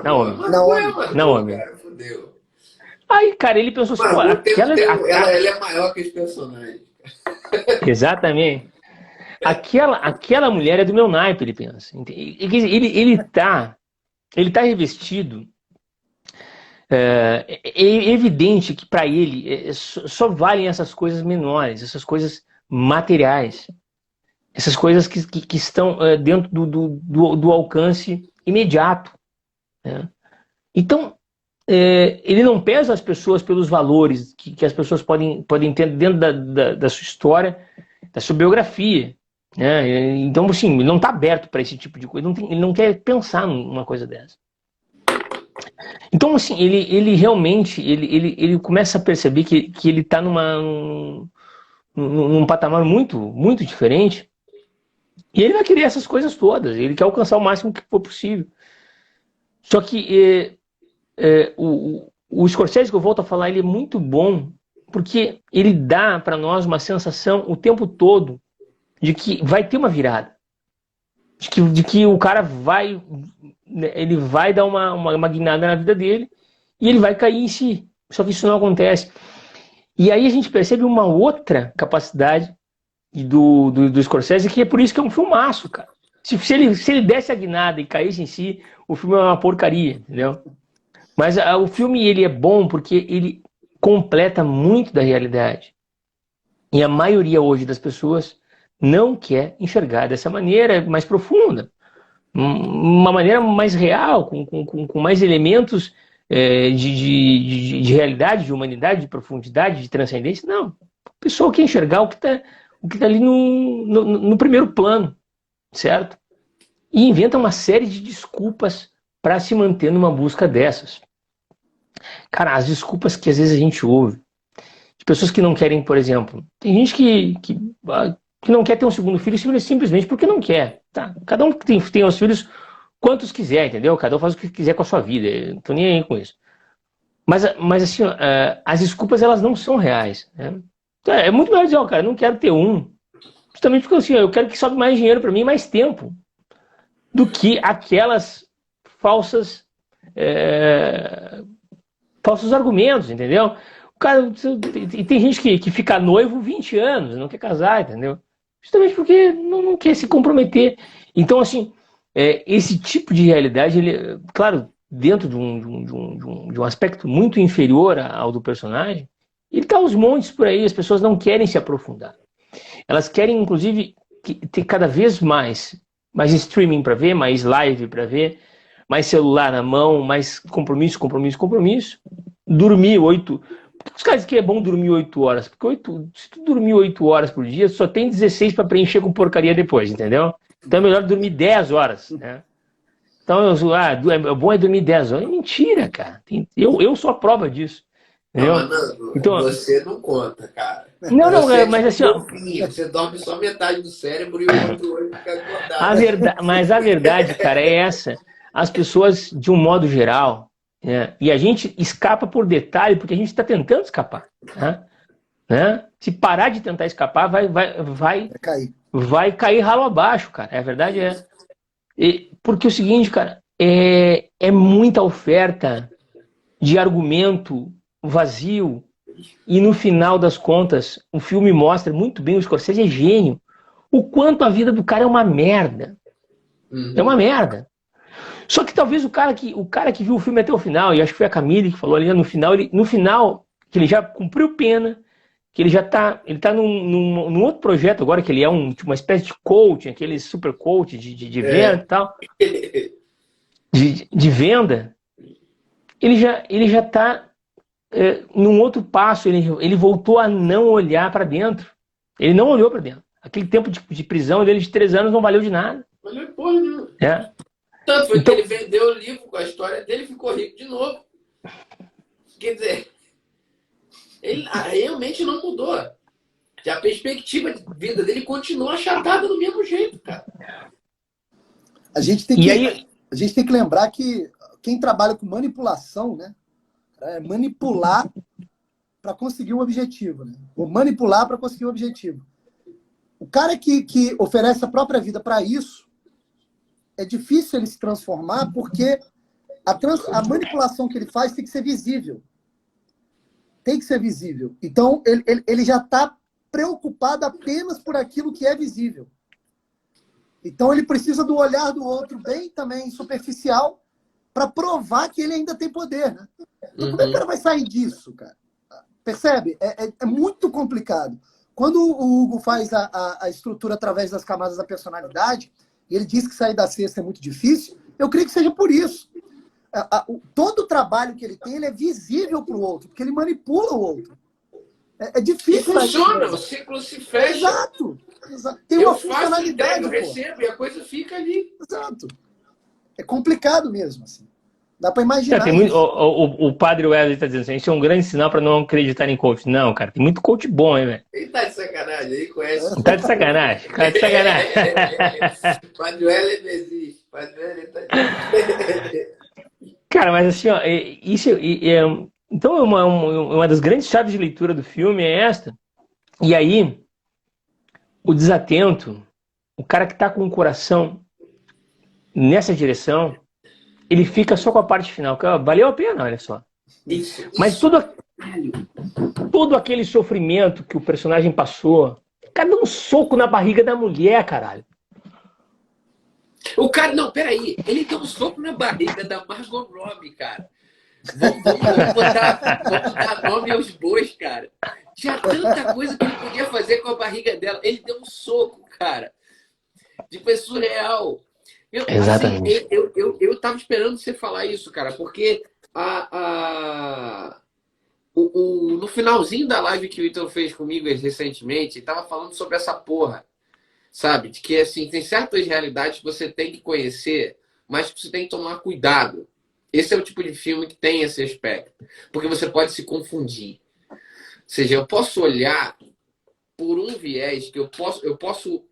Naomi. Aí, cara, ele pensou assim, mano, ela é maior que os personagens. Exatamente. Aquela mulher é do meu naipe, ele pensa. Ele tá revestido. É evidente que para ele só valem essas coisas menores, essas coisas materiais, essas coisas que estão dentro do alcance imediato, né? Então, ele não pesa as pessoas pelos valores que as pessoas podem ter dentro da sua história, da sua biografia, né? Então, assim, ele não está aberto para esse tipo de coisa, ele não quer pensar numa coisa dessa. Então, assim, ele realmente ele começa a perceber que ele está num patamar muito, muito diferente, e ele vai querer essas coisas todas, ele quer alcançar o máximo que for possível. Só que o Scorsese, que eu volto a falar, ele é muito bom, porque ele dá para nós uma sensação o tempo todo de que vai ter uma virada, de que o cara vai dar uma guinada na vida dele e ele vai cair em si. Só que isso não acontece. E aí a gente percebe uma outra capacidade do Scorsese, que é por isso que é um filmaço, cara. Se ele desse a guinada e caísse em si, o filme é uma porcaria, entendeu? Mas o filme ele é bom porque ele completa muito da realidade. E a maioria hoje das pessoas não quer enxergar dessa maneira mais profunda. Uma maneira mais real, com mais elementos de realidade, de humanidade, de profundidade, de transcendência. Não. O pessoal quer enxergar o que tá ali no primeiro plano, certo? E inventa uma série de desculpas para se manter numa busca dessas. Cara, as desculpas que às vezes a gente ouve, de pessoas que não querem, por exemplo, tem gente que não quer ter um segundo filho simplesmente porque não quer, tá? Cada um tem os filhos quantos quiser, entendeu? Cada um faz o que quiser com a sua vida, eu não tô nem aí com isso. Mas assim, as desculpas, elas não são reais, né? É muito melhor dizer, cara, eu não quero ter um, justamente porque assim, eu quero que sobe mais dinheiro para mim, mais tempo, do que aquelas falsos argumentos, entendeu? O cara, e tem gente que fica noivo 20 anos, não quer casar, entendeu? Justamente porque não quer se comprometer. Então, assim, esse tipo de realidade, ele, claro, dentro de um aspecto muito inferior ao do personagem, ele está aos montes por aí, as pessoas não querem se aprofundar. Elas querem, inclusive, ter cada vez mais streaming para ver, mais live para ver, mais celular na mão, mais compromisso. Dormir 8... Por que os caras que é bom dormir 8 horas? Porque se tu dormir 8 horas por dia, só tem 16 para preencher com porcaria depois, entendeu? Então é melhor dormir 10 horas, né? Então, o bom é dormir 10 horas. É mentira, cara. Eu sou a prova disso. Entendeu? Não, então, você não conta, cara. Não, mas assim... Você dorme só metade do cérebro e o outro olho fica acordado. Mas a verdade, cara, é essa. As pessoas, de um modo geral... e a gente escapa por detalhe porque a gente está tentando escapar, né? Se parar de tentar escapar, vai cair ralo abaixo, cara. A verdade é. Porque é o seguinte, cara, é muita oferta de argumento vazio e no final das contas o filme mostra muito bem, o Scorsese é gênio, o quanto a vida do cara é uma merda. É uma merda. Só que talvez o cara que viu o filme até o final, e acho que foi a Camille que falou ali no final, que ele já cumpriu pena, que ele tá num outro projeto agora, que ele é tipo, uma espécie de coach, aquele super coach de venda e tal, de venda, ele já tá num outro passo, ele voltou a não olhar para dentro. Ele não olhou para dentro. Aquele tempo de prisão dele de 3 anos não valeu de nada. Valeu porra nenhuma. Tanto foi que ele vendeu o livro com a história dele e ficou rico de novo. Quer dizer, ele realmente não mudou. A perspectiva de vida dele continua achatada do mesmo jeito, cara. A gente tem que lembrar que quem trabalha com manipulação, né? É manipular para conseguir um objetivo, né? Ou manipular para conseguir um objetivo. O cara que oferece a própria vida para isso, é difícil ele se transformar porque a manipulação que ele faz tem que ser visível. Tem que ser visível. Então, ele já está preocupado apenas por aquilo que é visível. Então, ele precisa do olhar do outro bem também superficial para provar que ele ainda tem poder, né? Então, como é que o cara vai sair disso, cara? Percebe? É muito complicado. Quando o Hugo faz a estrutura através das camadas da personalidade, e ele diz que sair da cesta é muito difícil, eu creio que seja por isso. Todo o trabalho que ele tem, ele é visível para o outro, porque ele manipula o outro. É difícil. E funciona, o ciclo se fecha. Exato. Tem uma funcionalidade. Eu recebo e a coisa fica ali. Exato. É complicado mesmo, assim. Dá para imaginar. O padre Wesley está dizendo assim, isso é um grande sinal para não acreditar em coach. Não, cara, tem muito coach bom, hein, velho? Ele tá de sacanagem, ele conhece. Tá de sacanagem, tá de sacanagem. Padre Wesley não existe. Padre Wesley tá de... Cara, mas assim, ó, então uma das grandes chaves de leitura do filme é esta. E aí, o desatento, o cara que tá com o coração nessa direção, ele fica só com a parte final, que valeu a pena, olha só. Mas todo aquele sofrimento que o personagem passou, o cara deu um soco na barriga da mulher, caralho. O cara, não, peraí, ele deu um soco na barriga da Margot Robbie, cara. Vamos botar nome aos bois, cara. Tinha tanta coisa que ele podia fazer com a barriga dela. Ele deu um soco, cara. Tipo, é surreal. Exatamente. Assim, eu tava esperando você falar isso, cara, porque no finalzinho da live que o Ítalo fez comigo recentemente, tava falando sobre essa porra, sabe? De que, assim, tem certas realidades que você tem que conhecer, mas que você tem que tomar cuidado. Esse é o tipo de filme que tem esse aspecto, porque você pode se confundir. Ou seja, eu posso olhar por um viés que eu posso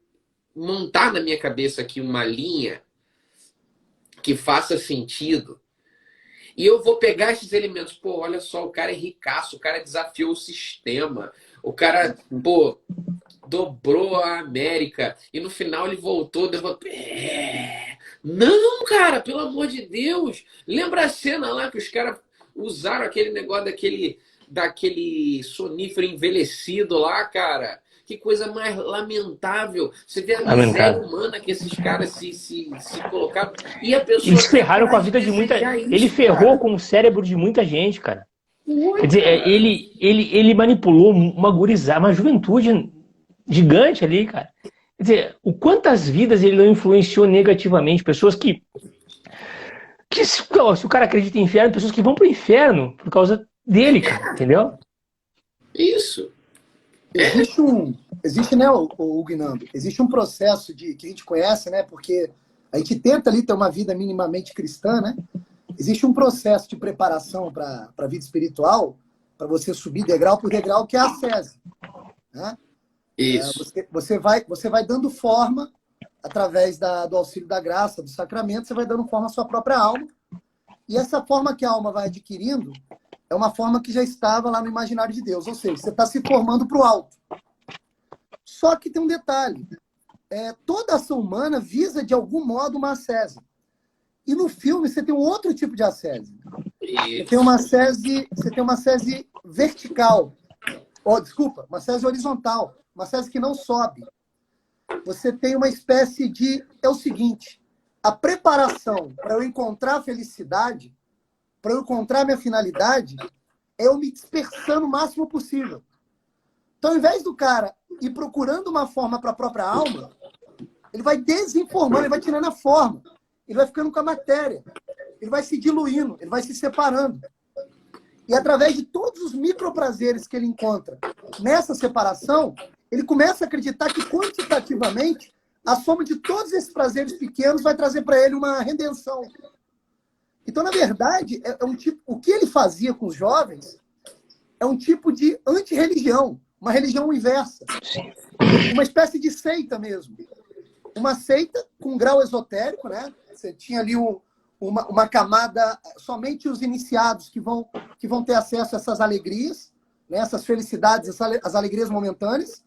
montar na minha cabeça aqui uma linha que faça sentido. E eu vou pegar esses elementos. Pô, olha só, o cara é ricaço, o cara desafiou o sistema, o cara, pô, dobrou a América e no final ele voltou, Não, cara, pelo amor de Deus. Lembra a cena lá que os caras usaram aquele negócio daquele sonífero envelhecido lá, cara? Que coisa mais lamentável. Você vê a miséria humana que esses caras se colocaram. E a pessoa. Eles ferraram com a vida de muita gente. Ele ferrou com o cérebro de muita gente, cara. Quer dizer, ele manipulou uma gurizada, uma juventude gigante ali, cara. Quer dizer, o quantas vidas ele não influenciou negativamente. Pessoas que se o cara acredita em inferno, pessoas que vão pro inferno por causa dele, cara. Entendeu? Isso. Existe, né, o Guinando, existe um processo que a gente conhece, né, porque a gente tenta ali ter uma vida minimamente cristã, né? Existe um processo de preparação para a vida espiritual, para você subir degrau por degrau, que é a ascese, né? Isso. Você vai dando forma, através do auxílio da graça, do sacramento, você vai dando forma à sua própria alma, e essa forma que a alma vai adquirindo é uma forma que já estava lá no imaginário de Deus. Ou seja, você está se formando para o alto. Só que tem um detalhe. Toda ação humana visa, de algum modo, uma ascese. E no filme você tem um outro tipo de ascese. Você tem uma ascese vertical. Desculpa, uma ascese horizontal. Uma ascese que não sobe. Você tem uma espécie de... É o seguinte. a preparação para eu encontrar a felicidade, para eu encontrar a minha finalidade, é eu me dispersando o máximo possível. Então, ao invés do cara ir procurando uma forma para a própria alma, ele vai desinformando, ele vai tirando a forma, ele vai ficando com a matéria, ele vai se diluindo, ele vai se separando. E através de todos os microprazeres que ele encontra nessa separação, ele começa a acreditar que quantitativamente a soma de todos esses prazeres pequenos vai trazer para ele uma redenção. Então, na verdade, o que ele fazia com os jovens é um tipo de antirreligião, uma religião inversa, uma espécie de seita mesmo. Uma seita com um grau esotérico, né? Você tinha ali uma camada, somente os iniciados que vão ter acesso a essas alegrias, né? Essas felicidades, as alegrias momentâneas.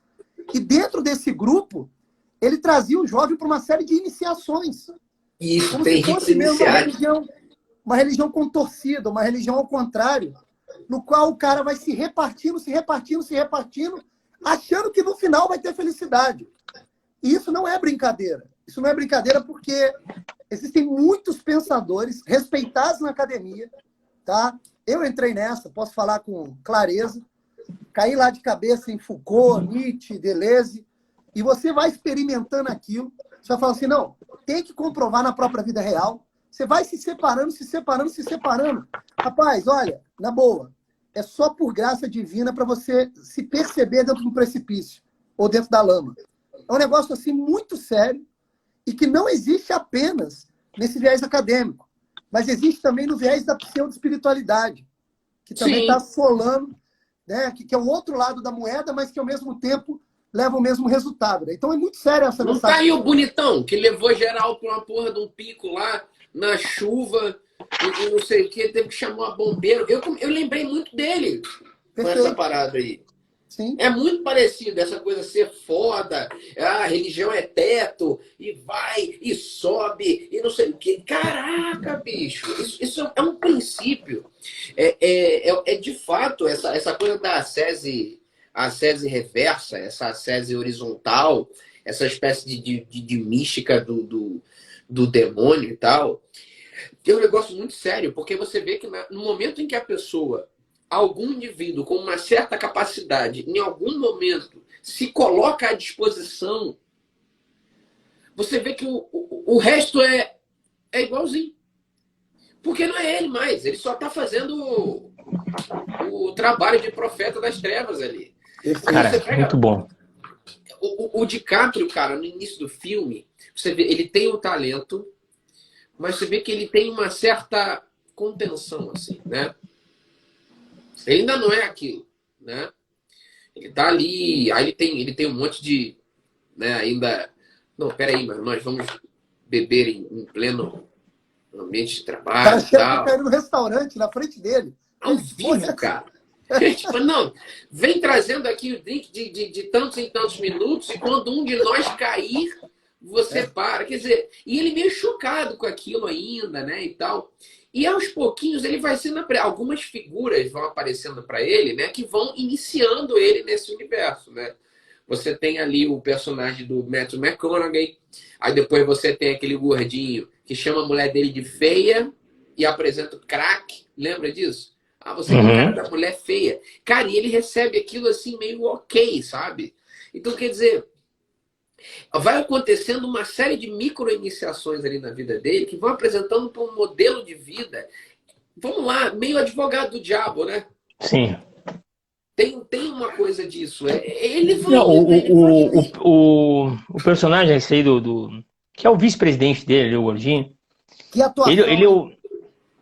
E dentro desse grupo, ele trazia o jovem para uma série de iniciações. Isso, como tem se fosse mesmo iniciados. uma religião contorcida, uma religião ao contrário, no qual o cara vai se repartindo, achando que no final vai ter felicidade. E isso não é brincadeira. Isso não é brincadeira porque existem muitos pensadores respeitados na academia, tá? Eu entrei nessa, posso falar com clareza, caí lá de cabeça em Foucault, Nietzsche, Deleuze, e você vai experimentando aquilo, você vai falar assim, não, tem que comprovar na própria vida real, você vai se separando. Rapaz, olha, na boa, é só por graça divina para você se perceber dentro do precipício ou dentro da lama. É um negócio assim muito sério e que não existe apenas nesse viés acadêmico, mas existe também no viés da pseudo-espiritualidade, que também está assolando, né? Que é o outro lado da moeda, mas que ao mesmo tempo leva o mesmo resultado. Né? Então é muito sério essa mensagem. Não tá aí o bonitão, que levou geral para uma porra de um pico lá, na chuva, e não sei o que, teve que chamar bombeiro. Eu lembrei muito dele com essa parada aí. Sim. É muito parecido, essa coisa ser foda, a religião é teto, e vai, e sobe, e não sei o quê. Caraca, bicho, isso é um princípio. É de fato, essa coisa da ascese reversa, essa ascese horizontal, essa espécie de mística do demônio e tal, é um negócio muito sério, porque você vê que no momento em que a pessoa, algum indivíduo com uma certa capacidade, em algum momento, se coloca à disposição, você vê que o resto é igualzinho. Porque não é ele mais, ele só está fazendo o trabalho de profeta das trevas ali. Cara, muito bom. O DiCaprio, cara, no início do filme, você vê, ele tem o talento, mas você vê que ele tem uma certa contenção, assim, né? Ele ainda não é aquilo, né? Ele tá ali, aí ele tem um monte de, né, ainda... Não, peraí, mas nós vamos beber em pleno ambiente de trabalho e tal. Caindo no restaurante, na frente dele. Ao vivo, cara. Tipo, não, vem trazendo aqui o drink de tantos em tantos minutos e quando um de nós cair, você para. Quer dizer, e ele meio chocado com aquilo ainda, né, e tal. E aos pouquinhos ele vai sendo... Algumas figuras vão aparecendo para ele, né, que vão iniciando ele nesse universo, né. Você tem ali o personagem do Matthew McConaughey, aí depois você tem aquele gordinho que chama a mulher dele de feia e apresenta o crack, lembra disso? Ah, você é o cara da mulher feia. Cara, e ele recebe aquilo assim meio ok, sabe? Então, quer dizer, vai acontecendo uma série de micro-iniciações ali na vida dele que vão apresentando para um modelo de vida. Vamos lá, meio advogado do diabo, né? Sim. Tem uma coisa disso. Ele vai... Não, o personagem esse aí que é o vice-presidente dele, o gordinho. Que atuação.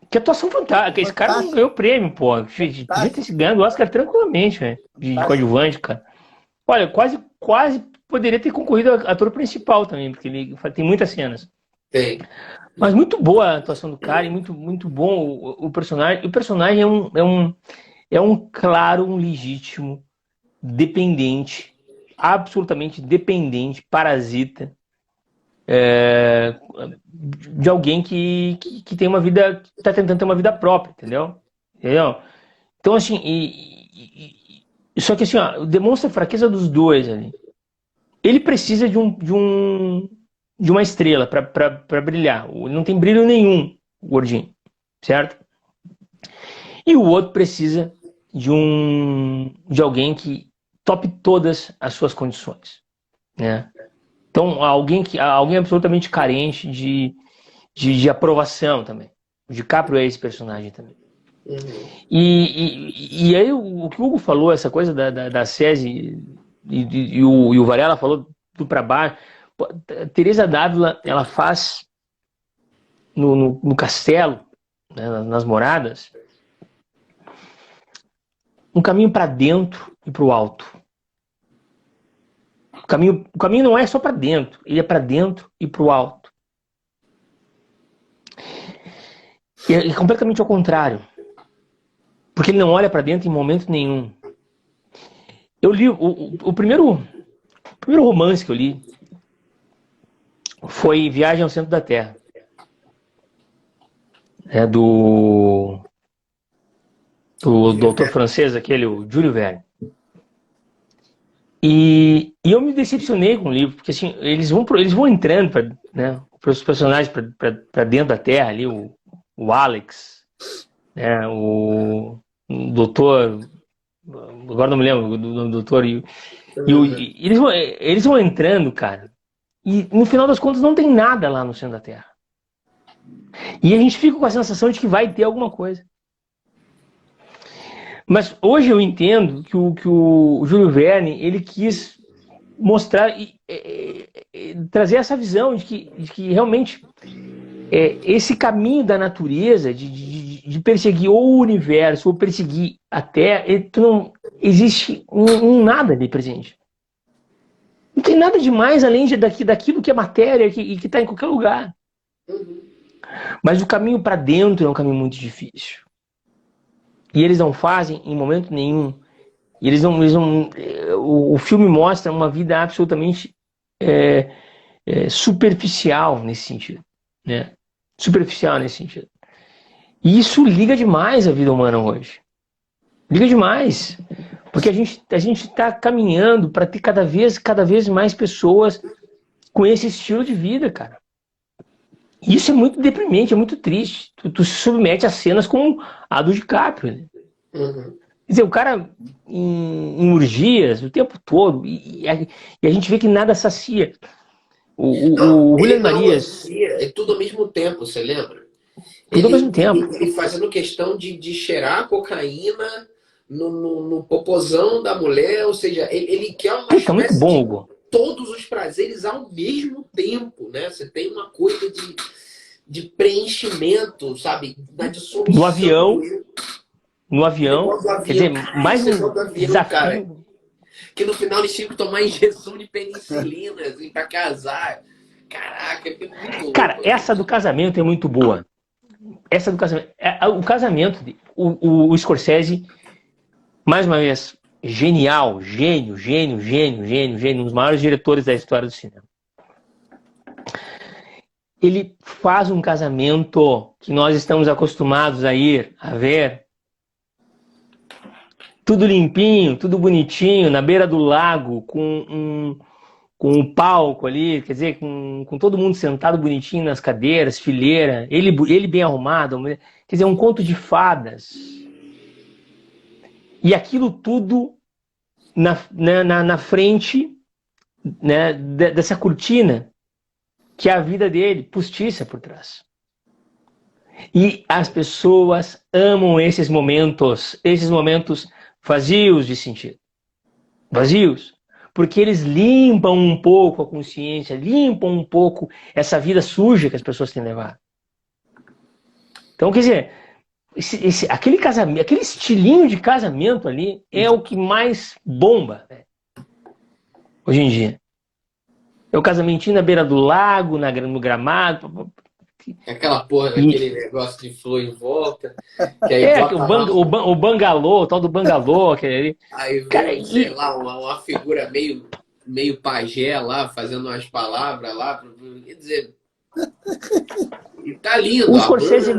Que atuação fantástica. Esse cara não ganhou prêmio, pô. Podia ter se ganhado o Oscar tranquilamente, velho. De coadjuvante, cara. Olha, quase poderia ter concorrido a ator principal também, porque ele tem muitas cenas. Tem. Mas muito boa a atuação do cara e muito, muito bom o personagem. O personagem é um claro, um legítimo dependente, absolutamente dependente, parasita, de alguém que tem uma vida, que está tentando ter uma vida própria, entendeu? Então, assim, só que assim, ó, demonstra a fraqueza dos dois ali. Ele precisa de de uma estrela para brilhar. Ele não tem brilho nenhum, o gordinho, certo? E o outro precisa de alguém que tope todas as suas condições, né? Então, alguém absolutamente carente de aprovação também. O DiCaprio é esse personagem também. E aí o que o Hugo falou, essa coisa da SESI e o Varela falou do para baixo. Teresa Dávila, ela faz no castelo, né, nas moradas, um caminho para dentro e para o alto. O caminho não é só para dentro, ele é para dentro e para o alto. E é completamente ao contrário. Porque ele não olha para dentro em momento nenhum. Eu li o primeiro romance que eu li foi Viagem ao Centro da Terra. É do doutor francês, aquele, o Júlio Verne. E eu me decepcionei com o livro, porque assim, eles vão entrando para os personagens para dentro da Terra ali, o Alex, né, o doutor, agora não me lembro do doutor, eles vão entrando, cara, e no final das contas não tem nada lá no centro da Terra. E a gente fica com a sensação de que vai ter alguma coisa. Mas hoje eu entendo que o Júlio Verne, ele quis mostrar e trazer essa visão de que realmente esse caminho da natureza de perseguir o universo ou perseguir a Terra, não existe nada ali presente. Não tem nada demais além daquilo que é matéria e que está em qualquer lugar. Mas o caminho para dentro é um caminho muito difícil. E eles não fazem em momento nenhum. E o filme mostra uma vida absolutamente superficial nesse sentido, né? Superficial nesse sentido. E isso liga demais a vida humana hoje. Liga demais. Porque a gente está caminhando para ter cada vez mais pessoas com esse estilo de vida, cara. Isso é muito deprimente, é muito triste. Tu se submete a cenas como a do DiCaprio. Né? Quer dizer, o cara em orgias o tempo todo, e a gente vê que nada sacia. O Julian Marias... É tudo ao mesmo tempo, você lembra? Tudo ao mesmo tempo. Ele fazendo questão de cheirar cocaína no popozão da mulher, ou seja, ele quer uma espécie muito bom, Hugo. Todos os prazeres ao mesmo tempo, né? Você tem uma coisa de preenchimento, sabe? Da dissolução. No avião, quer dizer, mais um desafio. Cara, que no final eles tinham que tomar injeção de penicilina assim, pra casar. Caraca, é muito louco. Cara, essa do casamento é muito boa. Essa do casamento. O casamento, o Scorsese, mais uma vez, genial, gênio, um dos maiores diretores da história do cinema. Ele faz um casamento que nós estamos acostumados a ver, tudo limpinho, tudo bonitinho, na beira do lago, com um palco ali, quer dizer, com todo mundo sentado bonitinho nas cadeiras, fileira, ele bem arrumado, quer dizer, um conto de fadas. E aquilo tudo na frente, né, dessa cortina, que é a vida dele, postiça por trás. E as pessoas amam esses momentos vazios de sentido. Vazios. Porque eles limpam um pouco a consciência, limpam um pouco essa vida suja que as pessoas têm levado. Então, quer dizer, aquele estilinho de casamento ali é o que mais bomba, né, hoje em dia. É o casamentinho na beira do lago, no gramado. Aquela porra daquele negócio de flor em volta. Que aí o bangalô, o tal do bangalô. Aquele ali. Aí vem, sei lá, uma figura meio pajé lá, fazendo umas palavras lá. Quer dizer, e tá lindo. O Scorsese...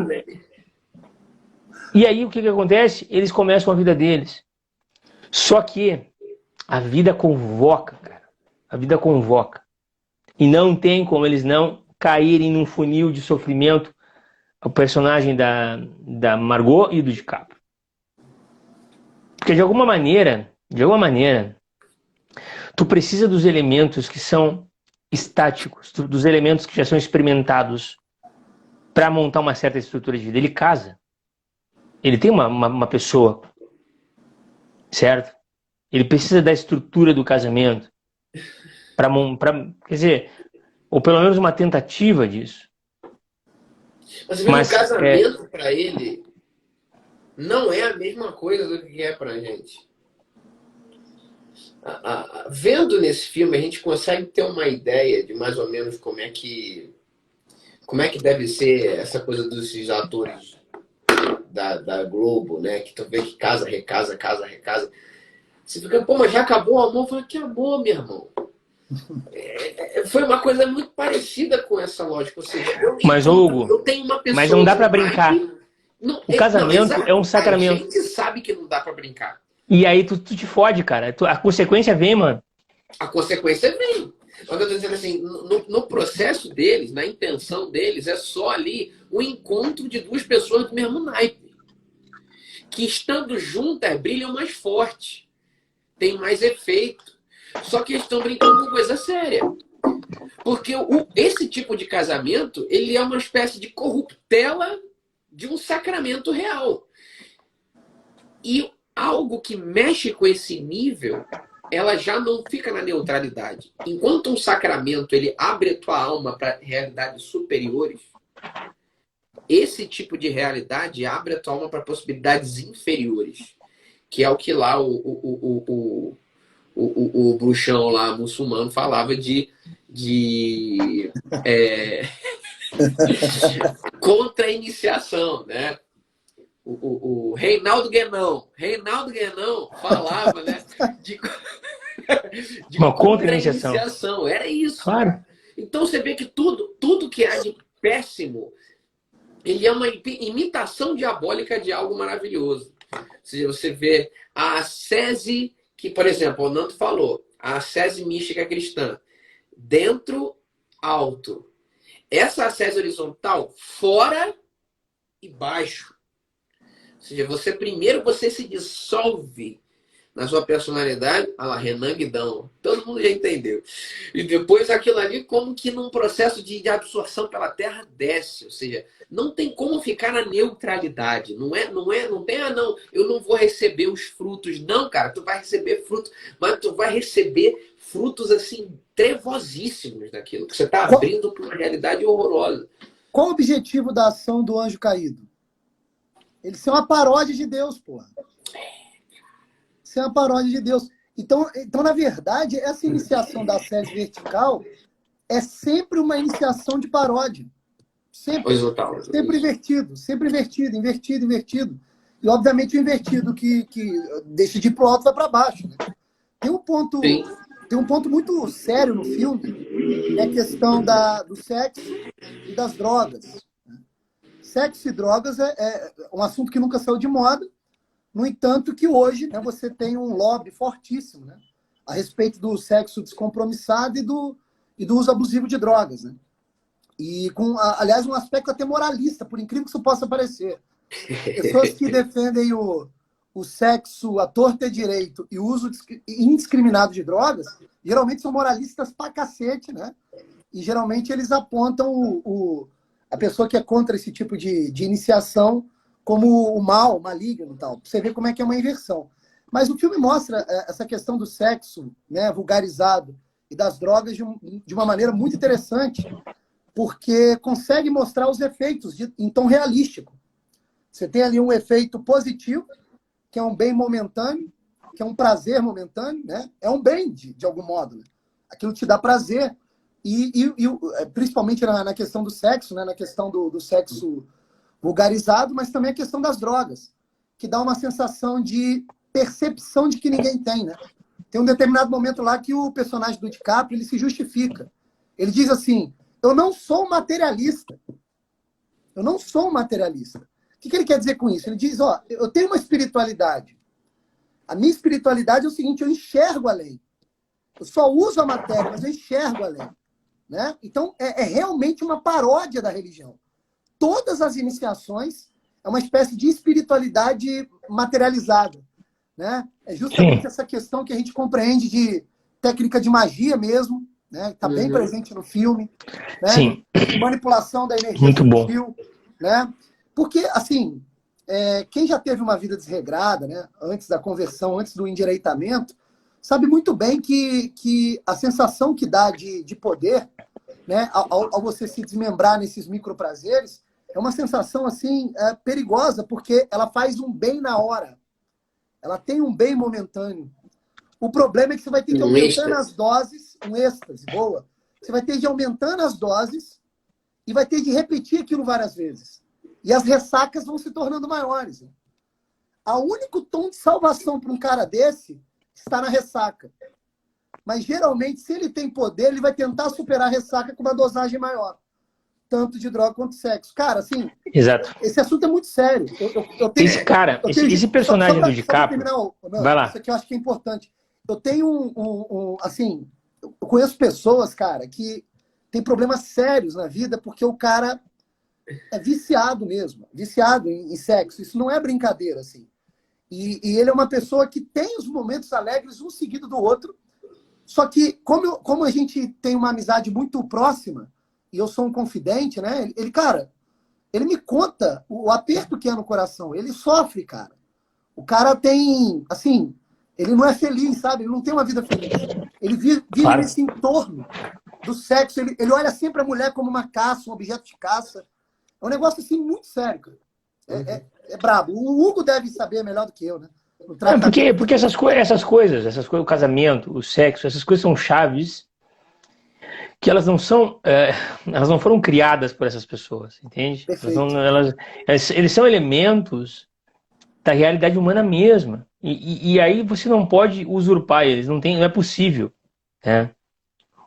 E aí o que acontece? Eles começam a vida deles. Só que a vida convoca, cara. A vida convoca. E não tem como eles não caírem num funil de sofrimento, o personagem da Margot e do DiCaprio. Porque de alguma maneira, tu precisa dos elementos que são estáticos, dos elementos que já são experimentados para montar uma certa estrutura de vida. Ele casa. Ele tem uma pessoa, certo? Ele precisa da estrutura do casamento para, quer dizer, ou pelo menos uma tentativa disso. Mas o casamento para ele não é a mesma coisa do que é pra gente. Vendo nesse filme, a gente consegue ter uma ideia de mais ou menos como é que deve ser essa coisa dos atores da Globo, né? Que tu vê que casa, recasa, casa, recasa. Você fica, pô, mas já acabou o amor? Fala, que amor, meu irmão. Foi uma coisa muito parecida com essa lógica. Ou seja, mas, Hugo, eu tenho uma pessoa, mas não dá para brincar. O casamento é um sacramento. A gente sabe que não dá para brincar. E aí tu te fode, cara. A consequência vem, mano. A consequência vem. Mas eu tô dizendo assim, no processo deles, na intenção deles, é só ali o encontro de duas pessoas do mesmo naipe. Que estando juntas, brilham mais forte. Tem mais efeito. Só que eles estão brincando com coisa séria. Porque esse tipo de casamento, ele é uma espécie de corruptela de um sacramento real. E algo que mexe com esse nível, ela já não fica na neutralidade. Enquanto um sacramento ele abre a tua alma para realidades superiores, esse tipo de realidade abre a tua alma para possibilidades inferiores. Que é o que lá o bruxão lá muçulmano falava de contra-iniciação, né? O Reinaldo Guénon falava, né, de uma contra-iniciação. Era isso. Claro. Então você vê que tudo que há de péssimo, ele é uma imitação diabólica de algo maravilhoso. Ou seja, você vê a ascese, que, por exemplo, o Nando falou, a ascese mística cristã, dentro, alto. Essa ascese horizontal, fora e baixo. Ou seja, você se dissolve na sua personalidade, a lá, Renan Guidão, todo mundo já entendeu. E depois aquilo ali como que num processo de absorção pela terra desce, ou seja, não tem como ficar na neutralidade, não tem, não, eu não vou receber os frutos, não, cara, tu vai receber frutos, mas tu vai receber frutos assim, trevosíssimos daquilo, que você está abrindo para uma realidade horrorosa. Qual o objetivo da ação do anjo caído? Ele ser uma paródia de Deus, porra. Ser uma paródia de Deus. Então, na verdade, essa iniciação da ascese vertical é sempre uma iniciação de paródia. Sempre invertido. E, obviamente, o invertido que deixa de ir pro alto vai para baixo. Né? Tem um ponto muito sério no filme, é a questão do sexo e das drogas. Sexo e drogas é um assunto que nunca saiu de moda. No entanto, que hoje, né, você tem um lobby fortíssimo, né, a respeito do sexo descompromissado e do uso abusivo de drogas. Né? E aliás, um aspecto até moralista, por incrível que isso possa parecer. Pessoas que defendem o sexo à torta e direito e o uso indiscriminado de drogas, geralmente são moralistas pra cacete, né? E geralmente eles apontam a pessoa que é contra esse tipo de iniciação como o mal, maligno e tal. Você vê como é que é uma inversão. Mas o filme mostra essa questão do sexo, né, vulgarizado e das drogas de uma maneira muito interessante, porque consegue mostrar os efeitos em tom realístico. Você tem ali um efeito positivo, que é um bem momentâneo, que é um prazer momentâneo, né? É um bem, de algum modo. Né? Aquilo te dá prazer. E principalmente na questão do sexo, né? Na questão do sexo vulgarizado, mas também a questão das drogas, que dá uma sensação de percepção de que ninguém tem, né? Tem um determinado momento lá que o personagem do DiCaprio, ele se justifica. Ele diz assim, eu não sou materialista. Eu não sou um materialista. O que ele quer dizer com isso? Ele diz, eu tenho uma espiritualidade. A minha espiritualidade é o seguinte, eu enxergo além. Eu só uso a matéria, mas eu enxergo além. né? Então, é realmente uma paródia da religião. Todas as iniciações é uma espécie de espiritualidade materializada, né? É justamente essa questão que a gente compreende de técnica de magia mesmo, né? Está bem presente no filme, né? Sim. De manipulação da energia Muito bom. sutil, né? Porque, assim, quem já teve uma vida desregrada, né? Antes da conversão, antes do endireitamento, sabe muito bem que a sensação que dá de poder, né? Ao você se desmembrar nesses microprazeres, é uma sensação assim perigosa, porque ela faz um bem na hora. Ela tem um bem momentâneo. O problema é que você vai ter que ir aumentando as doses, um êxtase, boa. Você vai ter de ir aumentando as doses e vai ter de repetir aquilo várias vezes. E as ressacas vão se tornando maiores. Né? O único tom de salvação para um cara desse está na ressaca. Mas, geralmente, se ele tem poder, ele vai tentar superar a ressaca com uma dosagem maior. Tanto de droga quanto de sexo. Cara, assim, Exato. esse assunto é muito sério. Eu tenho, esse personagem do DiCaprio... Vai lá. Isso aqui eu acho que é importante. Eu tenho assim, eu conheço pessoas, cara, que tem problemas sérios na vida porque o cara é viciado mesmo. Viciado em sexo. Isso não é brincadeira, assim. E ele é uma pessoa que tem os momentos alegres um seguido do outro. Só que, como a gente tem uma amizade muito próxima, e eu sou um confidente, né? Ele me conta o aperto que é no coração. Ele sofre, cara. O cara tem, assim, ele não é feliz, sabe? Ele não tem uma vida feliz. Ele vive nesse entorno do sexo. Ele olha sempre a mulher como uma caça, um objeto de caça. É um negócio, assim, muito sério, cara. É brabo. O Hugo deve saber melhor do que eu, né? Porque essas coisas, o casamento, o sexo, essas coisas são chaves que elas não foram criadas por essas pessoas, entende? Eles são elementos da realidade humana mesma. E aí você não pode usurpar eles, não é possível. Né?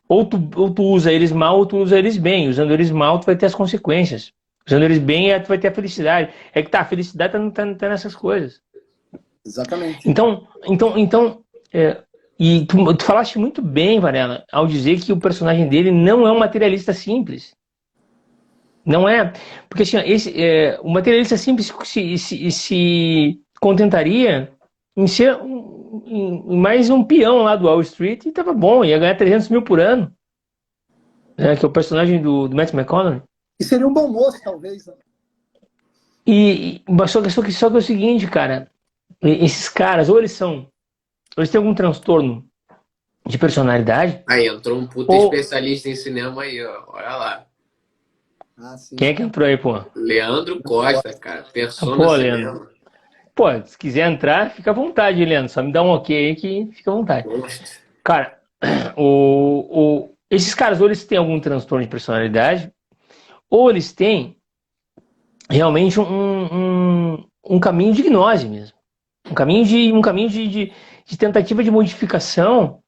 Ou tu usa eles mal, ou tu usa eles bem. Usando eles mal, tu vai ter as consequências. Usando eles bem, tu vai ter a felicidade. A felicidade tá nessas coisas. Exatamente. Então e tu falaste muito bem, Varela, ao dizer que o personagem dele não é um materialista simples. Não é. Porque assim, o materialista simples se contentaria em ser mais um peão lá do Wall Street e tava bom, ia ganhar 300 mil por ano. Né, que é o personagem do Matt McConaughey. E seria um bom moço, talvez. Né? Só que é o seguinte, cara. Esses caras, ou eles têm algum transtorno de personalidade. Aí entrou um puta especialista em cinema aí, ó. Olha lá. Quem é que entrou aí, pô? Leandro Costa, cara. Persona pô, cinema. Leandro. Pô, se quiser entrar, fica à vontade, Leandro. Só me dá um ok aí que fica à vontade. Cara, esses caras, ou eles têm algum transtorno de personalidade, ou eles têm realmente um caminho de gnose mesmo. Um caminho de tentativa de modificação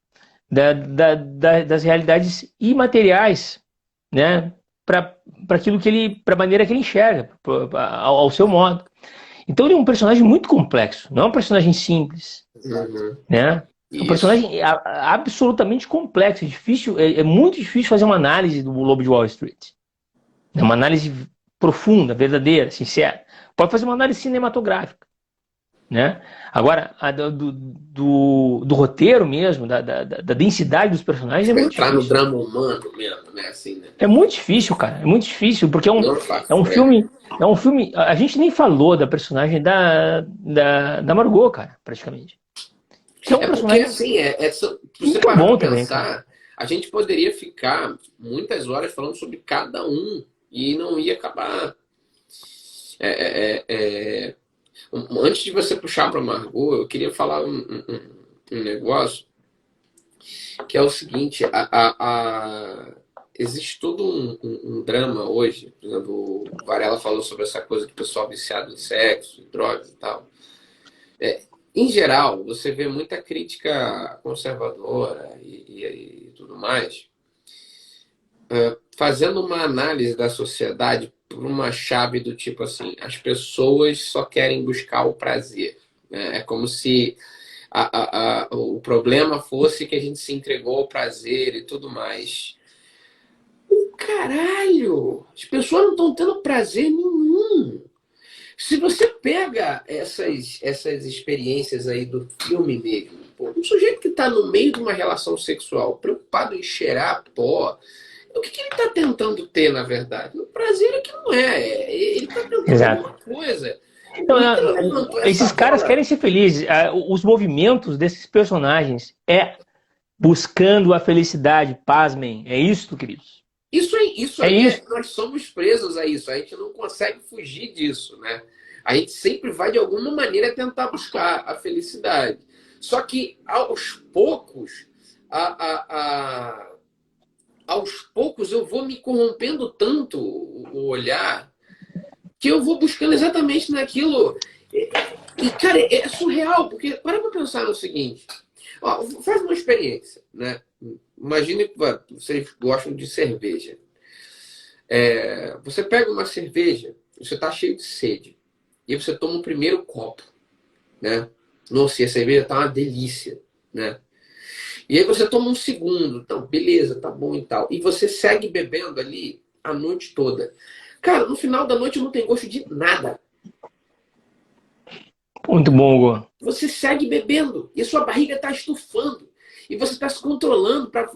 das realidades imateriais, né? Para a maneira que ele enxerga, ao seu modo. Então ele é um personagem muito complexo, não é um personagem simples, né? É um personagem absolutamente complexo, é muito difícil fazer uma análise do Lobo de Wall Street. É uma análise profunda, verdadeira, sincera. Pode fazer uma análise cinematográfica, né? Agora, do roteiro mesmo, da densidade dos personagens, é muito difícil. Entrar no drama humano mesmo, né? Assim, né? É muito difícil, cara. É muito difícil, porque é um filme. A gente nem falou da personagem da Margot, cara, praticamente. Que é um personagem porque, assim, se você parar pra pensar, também, a gente poderia ficar muitas horas falando sobre cada um e não ia acabar. Antes de você puxar para Margot, eu queria falar um negócio que é o seguinte: existe todo um drama hoje. Por exemplo, o Varela falou sobre essa coisa do pessoal viciado em sexo, em drogas e tal. Em geral, você vê muita crítica conservadora e tudo mais, fazendo uma análise da sociedade por uma chave do tipo assim, as pessoas só querem buscar o prazer. Né? É como se o problema fosse que a gente se entregou ao prazer e tudo mais. caralho, as pessoas não estão tendo prazer nenhum. Se você pega essas experiências aí do filme mesmo, pô, um sujeito que está no meio de uma relação sexual, preocupado em cheirar pó, o que ele está tentando ter, na verdade? O prazer é que não é. Ele está tentando Exato. alguma coisa. Então, Ele levantou essa esses caras bola. querem ser felizes. Os movimentos desses personagens é buscando a felicidade, pasmem. É isso, queridos. Isso É aí isso. nós somos presos a isso. A gente não consegue fugir disso, né? A gente sempre vai, de alguma maneira, tentar buscar a felicidade. Só que, aos poucos, aos poucos eu vou me corrompendo tanto o olhar que eu vou buscando exatamente naquilo. E, cara, é surreal, porque para pra pensar no seguinte. Ó, faz uma experiência, né? Imagine que vocês gostam de cerveja. Você pega uma cerveja, você está cheio de sede, e você toma o primeiro copo, né? Nossa, e a cerveja tá uma delícia, né? E aí você toma um segundo, então, beleza, tá bom e tal. E você segue bebendo ali a noite toda. Cara, no final da noite não tem gosto de nada. Muito bom, Hugo. Você segue bebendo e sua barriga está estufando. E você está se controlando para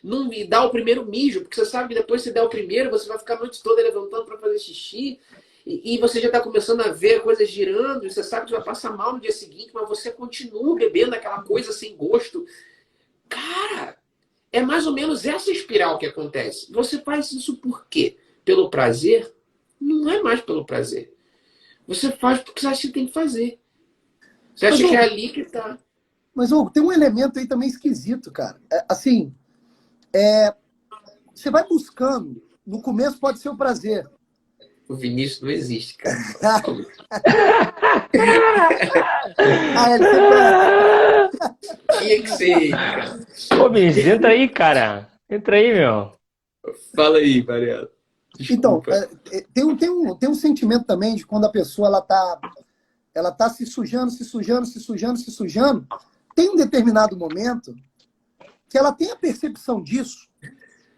não me dar o primeiro mijo, porque você sabe que depois que você der o primeiro, você vai ficar a noite toda levantando para fazer xixi. E você já está começando a ver coisas girando, e você sabe que vai passar mal no dia seguinte, mas você continua bebendo aquela coisa sem gosto. Cara, é mais ou menos essa espiral que acontece. Você faz isso por quê? Pelo prazer? Não é mais pelo prazer. Você faz porque você acha que tem que fazer. Você acha que é ali que tá. Mas, Hugo, tem um elemento aí também esquisito, cara. Você vai buscando. No começo pode ser o prazer. O Vinícius não existe, cara. Ele sempre... Tinha que ser ele, cara. Ô, Vinícius, entra aí, cara. Entra aí, meu. Fala aí, Mariana. Então, tem um sentimento também de quando a pessoa ela tá se sujando. Tem um determinado momento que ela tem a percepção disso,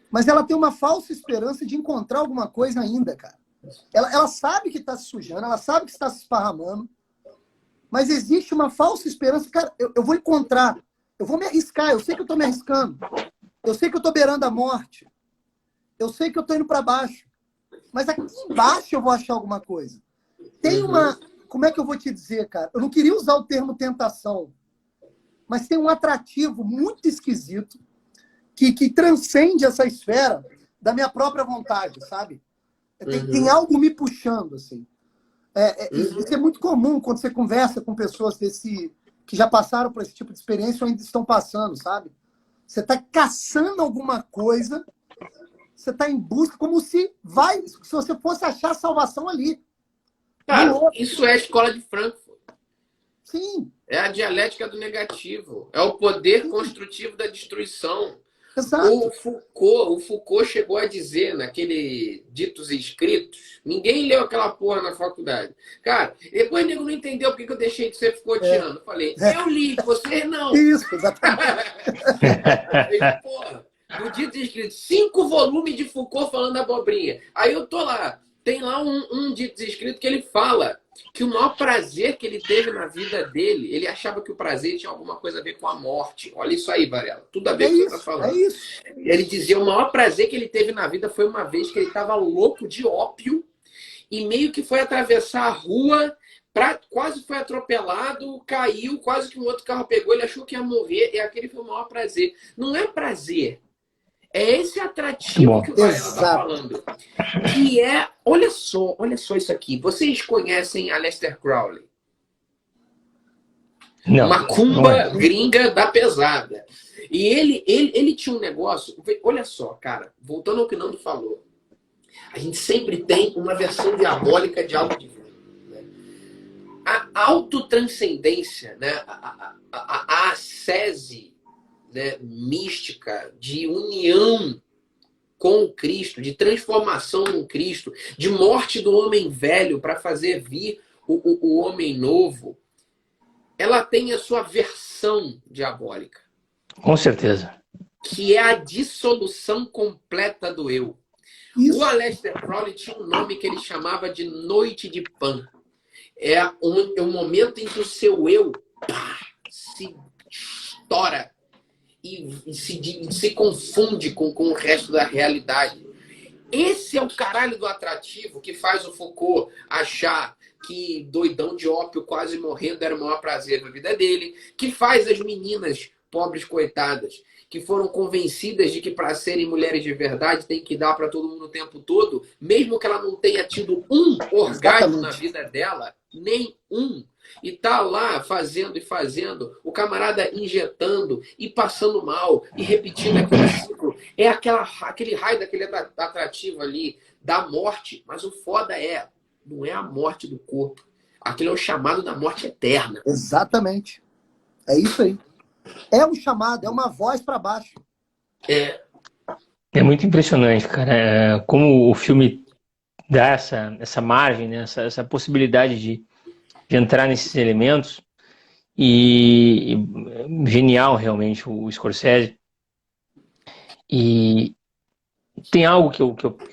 mas ela tem uma falsa esperança de encontrar alguma coisa ainda, cara. Ela sabe que está se sujando, ela sabe que está se esparramando, mas existe uma falsa esperança. Cara, eu vou encontrar, eu vou me arriscar, eu sei que eu estou me arriscando, eu sei que eu estou beirando a morte, eu sei que eu estou indo para baixo, mas aqui embaixo eu vou achar alguma coisa. Tem uma... Como é que eu vou te dizer, cara? Eu não queria usar o termo tentação, mas tem um atrativo muito esquisito que transcende essa esfera da minha própria vontade, sabe? Tem algo me puxando, assim. Isso é muito comum quando você conversa com pessoas que já passaram por esse tipo de experiência ou ainda estão passando, sabe? Você está caçando alguma coisa, você está em busca, como se você fosse achar a salvação ali. Cara, isso é a escola de Frankfurt. Sim. É a dialética do negativo. É o poder construtivo da destruição. Exato. O Foucault chegou a dizer naquele Ditos e Escritos, ninguém leu aquela porra na faculdade. Cara, depois o nego não entendeu porque eu deixei de ser Foucaultiano. Eu falei, eu li, você não. Isso, exatamente. Porra, no Ditos e Escritos, 5 volumes de Foucault falando abobrinha. Aí eu tô lá, tem lá um Ditos e Escritos que ele fala que o maior prazer que ele teve na vida dele, ele achava que o prazer tinha alguma coisa a ver com a morte. Olha isso aí, Varela. Tudo a ver com o que você está falando. É isso. Ele dizia o maior prazer que ele teve na vida foi uma vez que ele estava louco de ópio e meio que foi atravessar a rua, quase foi atropelado, caiu, quase que um outro carro pegou, ele achou que ia morrer, e aquele foi o maior prazer. Não é prazer. É esse atrativo que o Varela está falando. Que é, olha só isso aqui. Vocês conhecem Aleister Crowley? Não. Macumba gringa da pesada. E ele tinha um negócio. Olha só, cara, voltando ao que o Nando falou. A gente sempre tem uma versão diabólica de algo divino. Né? A autotranscendência, né? A ascese, né, mística, de união com o Cristo, de transformação no Cristo, de morte do homem velho para fazer vir o homem novo, ela tem a sua versão diabólica. Com certeza. Que é a dissolução completa do eu. Isso. O Aleister Crowley tinha um nome que ele chamava de Noite de Pan. É um momento em que o seu eu se estoura e se confunde com o resto da realidade. Esse é o caralho do atrativo que faz o Foucault achar que doidão de ópio quase morrendo era o maior prazer da vida dele, que faz as meninas pobres coitadas que foram convencidas de que para serem mulheres de verdade tem que dar para todo mundo o tempo todo, mesmo que ela não tenha tido um orgasmo na vida dela, nem um. E tá lá fazendo e fazendo, o camarada injetando e passando mal e repetindo aquele ciclo. É aquele raio daquele atrativo ali da morte, mas o foda não é a morte do corpo. Aquilo é o chamado da morte eterna. Exatamente. É isso aí. É um chamado, é uma voz para baixo. É muito impressionante, cara, como o filme dá essa margem, né? essa possibilidade de entrar nesses elementos. E genial, realmente, o Scorsese. E tem algo que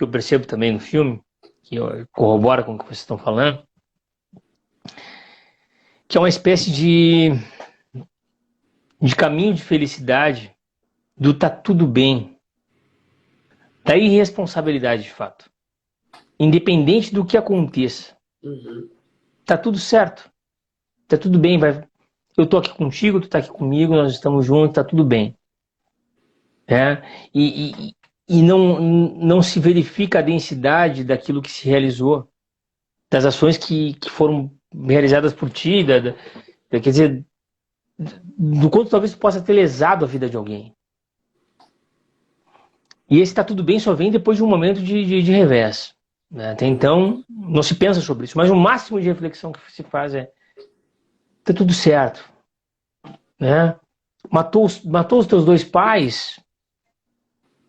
eu percebo também no filme, que corrobora com o que vocês estão falando, que é uma espécie de caminho de felicidade do tá tudo bem, da irresponsabilidade de fato. Independente do que aconteça. Tá tudo certo. Tá tudo bem, eu tô aqui contigo, tu tá aqui comigo, nós estamos juntos, tá tudo bem. E não se verifica a densidade daquilo que se realizou, das ações que foram realizadas por ti, quer dizer, do quanto talvez tu possa ter lesado a vida de alguém. E esse tá tudo bem só vem depois de um momento de revés. Né? Até então, não se pensa sobre isso, mas o máximo de reflexão que se faz tá tudo certo. Né? Matou os teus dois pais,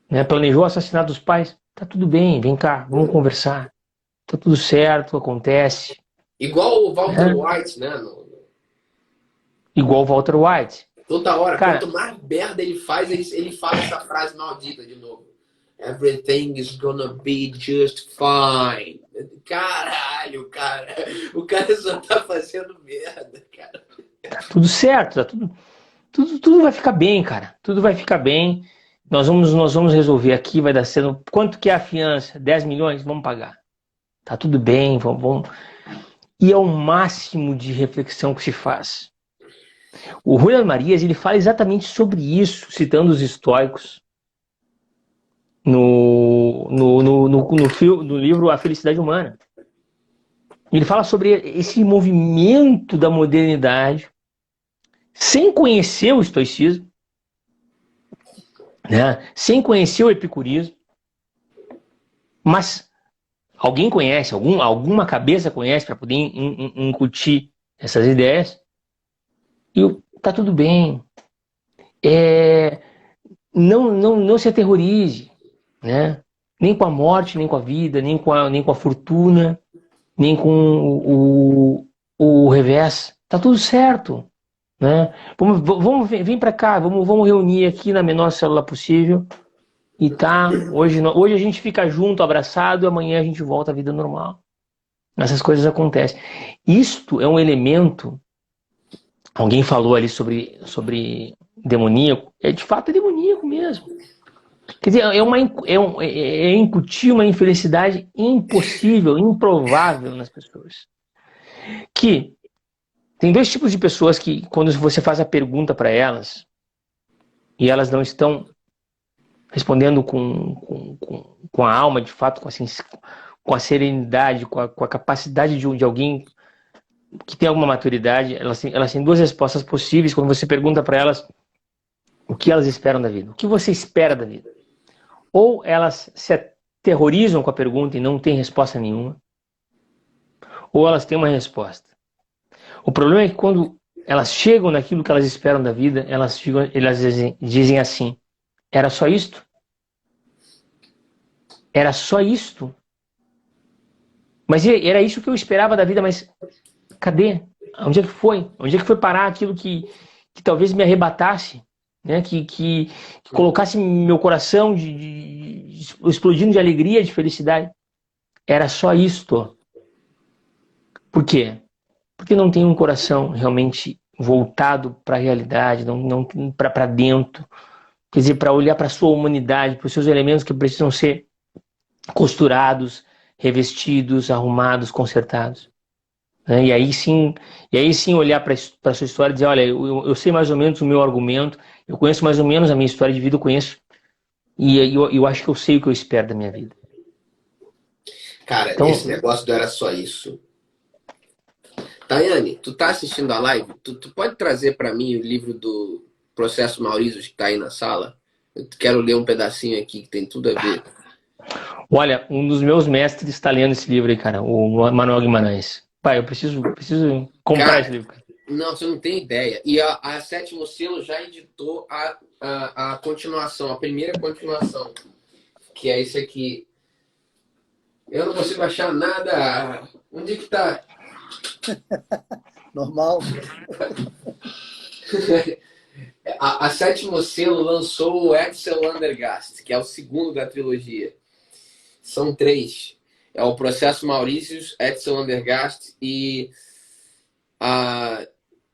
né? Planejou o assassinato dos pais, tá tudo bem, vem cá, vamos conversar. Tá tudo certo, acontece. Igual o Walter White, né? Igual o Walter White. Toda hora, cara, quanto mais merda ele faz, ele fala essa frase maldita de novo. Everything is gonna be just fine. Caralho, cara. O cara só tá fazendo merda, cara. Tá tudo certo, tá tudo vai ficar bem, cara. Tudo vai ficar bem. Nós vamos resolver aqui, vai dar certo. Quanto que é a fiança? 10 milhões? Vamos pagar. Tá tudo bem, vamos. E é o máximo de reflexão que se faz. O Julián Marías, ele fala exatamente sobre isso, citando os estoicos no livro A Felicidade Humana. Ele fala sobre esse movimento da modernidade sem conhecer o estoicismo, né? Sem conhecer o epicurismo, mas alguém conhece, alguma cabeça conhece para poder incutir essas ideias. E tá tudo bem. Não se aterrorize, né? Nem com a morte, nem com a vida, nem com a fortuna, nem com o revés. Tá tudo certo. Né? Vem para cá, vamos reunir aqui na menor célula possível. E tá, hoje a gente fica junto, abraçado, e amanhã a gente volta à vida normal. Essas coisas acontecem. Isto é um elemento. Alguém falou ali sobre demoníaco. De fato é demoníaco mesmo. Quer dizer, é incutir uma infelicidade impossível, improvável nas pessoas. Que tem dois tipos de pessoas que, quando você faz a pergunta para elas, e elas não estão respondendo com a alma, de fato, com a serenidade, com a capacidade de alguém que tem alguma maturidade, elas têm duas respostas possíveis quando você pergunta para elas o que elas esperam da vida. O que você espera da vida? Ou elas se aterrorizam com a pergunta e não têm resposta nenhuma, ou elas têm uma resposta. O problema é que quando elas chegam naquilo que elas esperam da vida, elas dizem assim: era só isto? Era só isto? Mas era isso que eu esperava da vida, mas cadê? Onde é que foi? Onde é que foi parar aquilo que talvez me arrebatasse? né? Que colocasse meu coração explodindo de alegria, de felicidade. Era só isto. Por quê? Porque não tem um coração realmente voltado para a realidade, não para dentro. Quer dizer, para olhar para a sua humanidade, para os seus elementos que precisam ser costurados, revestidos, arrumados, consertados. Né? E aí sim olhar para a sua história e dizer, olha, eu sei mais ou menos o meu argumento, eu conheço mais ou menos a minha história de vida, eu conheço, e eu acho que eu sei o que eu espero da minha vida. Cara, Então, esse negócio não era só isso. Tayane, tu tá assistindo a live? Tu pode trazer para mim o livro do Processo Maurício que tá aí na sala? Eu quero ler um pedacinho aqui que tem tudo a ver. olha, um dos meus mestres está lendo esse livro aí, cara, o Manuel Guimarães. Pai, eu preciso comprar esse Cara, livro, cara. não, você não tem ideia. E a Sétimo Selo já editou a continuação, a primeira continuação, que é esse aqui. Eu não consigo achar nada. Onde que tá? Normal. A Sétimo Selo lançou o Edsel Andergast, que é o segundo da trilogia. São 3. É o Processo Maurício, Edsel Andergast e a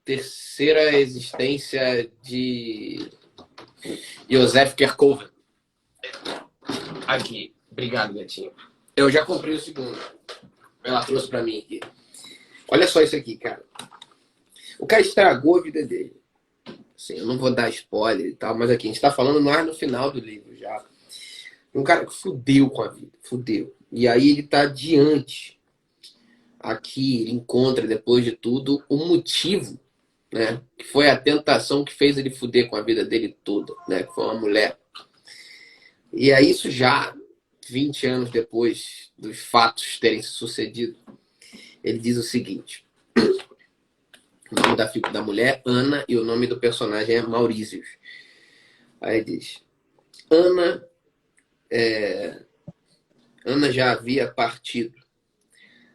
terceira existência de Joseph Kerkoven. Aqui. Obrigado, gatinho. Eu já comprei o segundo. Ela trouxe pra mim aqui. Olha só isso aqui, cara. O cara estragou a vida dele. Assim, eu não vou dar spoiler e tal, mas aqui, a gente tá falando mais no final do livro já. Um cara que fudeu com a vida. Fudeu. E aí ele tá diante. Aqui ele encontra, depois de tudo, o motivo, né? Que foi a tentação que fez ele fuder com a vida dele toda, né? Que foi uma mulher. E é isso já 20 anos depois dos fatos terem se sucedido. Ele diz o seguinte. O nome da mulher, Ana, e o nome do personagem é Maurício. Aí diz, Ana já havia partido.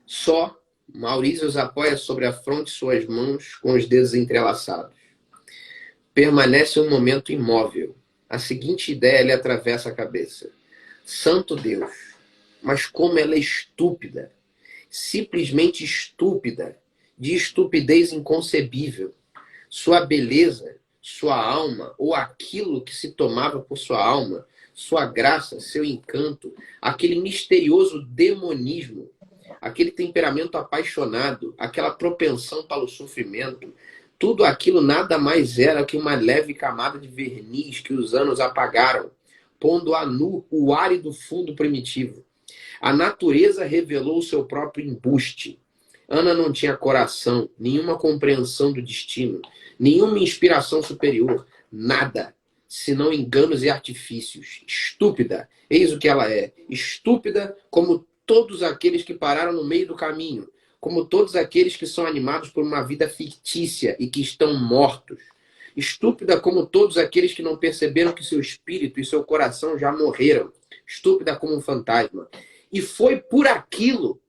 Só Maurício apoia sobre a fronte suas mãos com os dedos entrelaçados. Permanece um momento imóvel. A seguinte ideia lhe atravessa a cabeça. Santo Deus, mas como ela é estúpida. Simplesmente estúpida. De estupidez inconcebível. Sua beleza, sua alma, ou aquilo que se tomava por sua alma, sua graça, seu encanto, aquele misterioso demonismo, aquele temperamento apaixonado, aquela propensão para o sofrimento, tudo aquilo nada mais era que uma leve camada de verniz que os anos apagaram, pondo a nu o árido fundo primitivo. A natureza revelou o seu próprio embuste. Ana não tinha coração, nenhuma compreensão do destino, nenhuma inspiração superior, nada, senão enganos e artifícios. Estúpida, eis o que ela é. Estúpida como todos aqueles que pararam no meio do caminho, como todos aqueles que são animados por uma vida fictícia e que estão mortos. Estúpida como todos aqueles que não perceberam que seu espírito e seu coração já morreram. Estúpida como um fantasma. E foi por aquilo,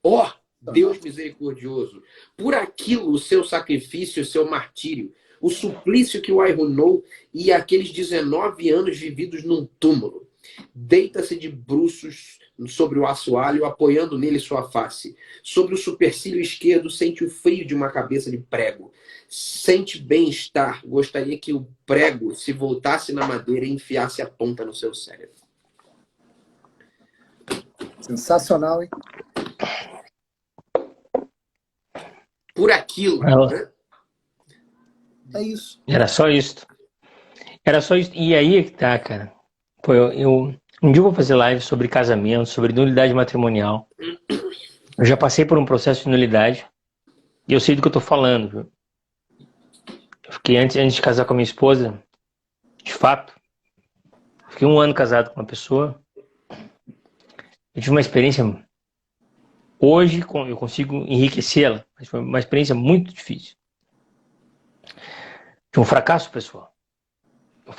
ó Deus misericordioso, por aquilo o seu sacrifício, o seu martírio, o suplício que o arruinou e aqueles 19 anos vividos num túmulo. Deita-se de bruços sobre o assoalho, apoiando nele sua face. Sobre o supercílio esquerdo, sente o frio de uma cabeça de prego. Sente bem-estar. Gostaria que o prego se voltasse na madeira e enfiasse a ponta no seu cérebro. Sensacional, hein? Por aquilo. Né? É isso. Era só isso. Era só isso. E aí é que tá, cara. Pô, um dia eu vou fazer live sobre casamento, sobre nulidade matrimonial. Eu já passei por um processo de nulidade e eu sei do que eu tô falando, viu? Eu fiquei antes de casar com a minha esposa, de fato, fiquei 1 ano casado com uma pessoa. Eu tive uma experiência. Hoje eu consigo enriquecê-la, mas foi uma experiência muito difícil. De um fracasso pessoal.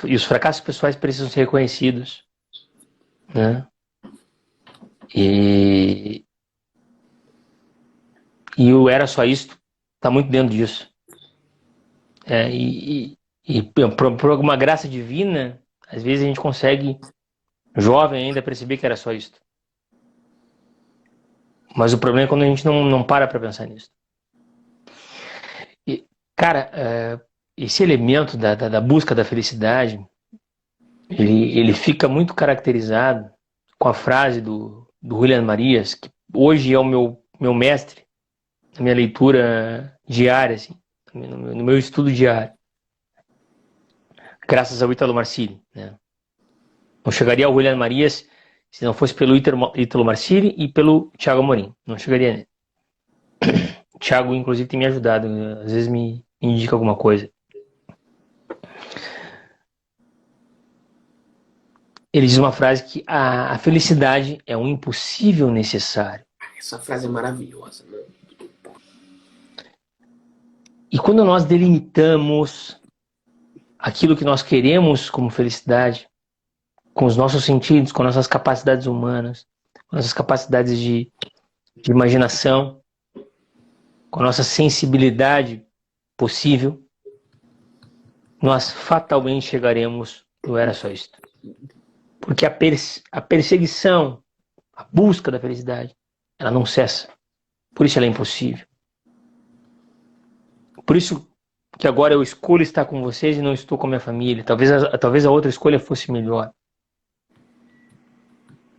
E os fracassos pessoais precisam ser reconhecidos, né? E o Era Só Isto está muito dentro disso. E por alguma graça divina, às vezes a gente consegue, jovem ainda, perceber que era só isso. Mas o problema é quando a gente não para pensar nisso. E, cara, esse elemento da busca da felicidade, ele fica muito caracterizado com a frase do William Marias, que hoje é o meu mestre, na minha leitura diária, assim, no meu estudo diário, graças ao Ítalo Marcilli, né? Não chegaria ao William Marias se não fosse pelo Ítalo Marcilli e pelo Thiago Amorim. Não chegaria nele. O Thiago, inclusive, tem me ajudado. Às vezes me indica alguma coisa. Ele diz uma frase que a felicidade é um impossível necessário. Essa frase é maravilhosa, né? E quando nós delimitamos aquilo que nós queremos como felicidade, com os nossos sentidos, com nossas capacidades humanas, com nossas capacidades de imaginação, com nossa sensibilidade possível, nós fatalmente chegaremos no era só isto. Porque a perseguição, a busca da felicidade, ela não cessa. Por isso ela é impossível. Por isso que agora eu escolho estar com vocês e não estou com a minha família. Talvez a outra escolha fosse melhor.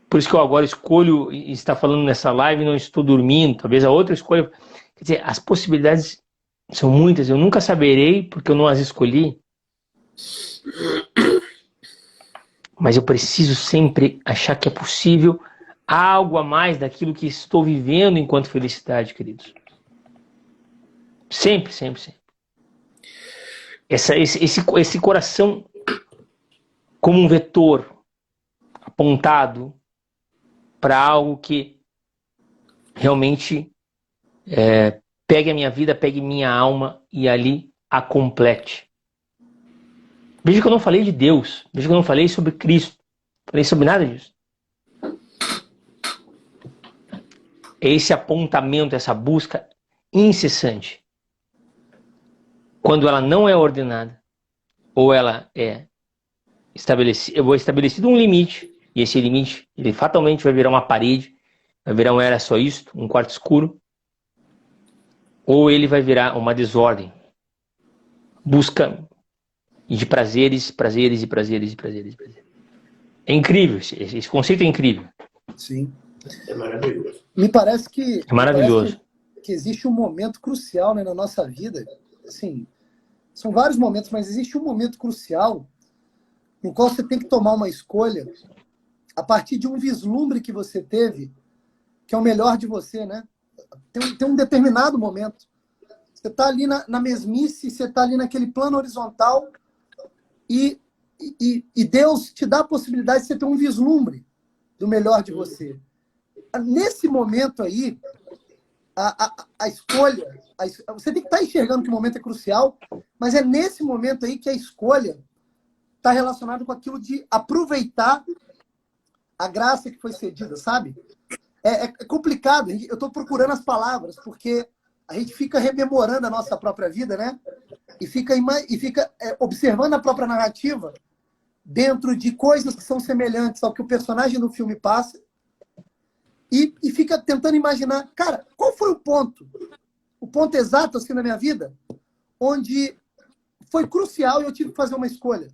Por isso que eu agora escolho estar falando nessa live e não estou dormindo. Talvez a outra escolha... Quer dizer, as possibilidades são muitas. Eu nunca saberei porque eu não as escolhi. Mas eu preciso sempre achar que é possível algo a mais daquilo que estou vivendo enquanto felicidade, queridos. Sempre, sempre, sempre. Esse coração como um vetor apontado para algo que realmente pegue a minha vida, pegue minha alma e ali a complete. Veja que eu não falei de Deus, veja que eu não falei sobre Cristo, não falei sobre nada disso. É esse apontamento, essa busca incessante. Quando ela não é ordenada, ou ela é estabelecido um limite, e esse limite, ele fatalmente vai virar uma parede, vai virar um era só isto, um quarto escuro, ou ele vai virar uma desordem. Busca de prazeres. É incrível, esse conceito é incrível. Sim. É maravilhoso. Me parece que, É maravilhoso. que existe um momento crucial, né, na nossa vida. Assim, são vários momentos, mas existe um momento crucial no qual você tem que tomar uma escolha a partir de um vislumbre que você teve, que é o melhor de você, né? Tem um determinado momento. Você está ali na mesmice, você está ali naquele plano horizontal e Deus te dá a possibilidade de você ter um vislumbre do melhor de você. Nesse momento aí, a escolha... você tem que estar enxergando que o momento é crucial, mas é nesse momento aí que a escolha está relacionada com aquilo de aproveitar a graça que foi cedida, sabe? É complicado. Eu estou procurando as palavras, porque a gente fica rememorando a nossa própria vida, né? E fica observando a própria narrativa dentro de coisas que são semelhantes ao que o personagem do filme passa e fica tentando imaginar, cara, qual foi o ponto exato assim na minha vida onde foi crucial e eu tive que fazer uma escolha,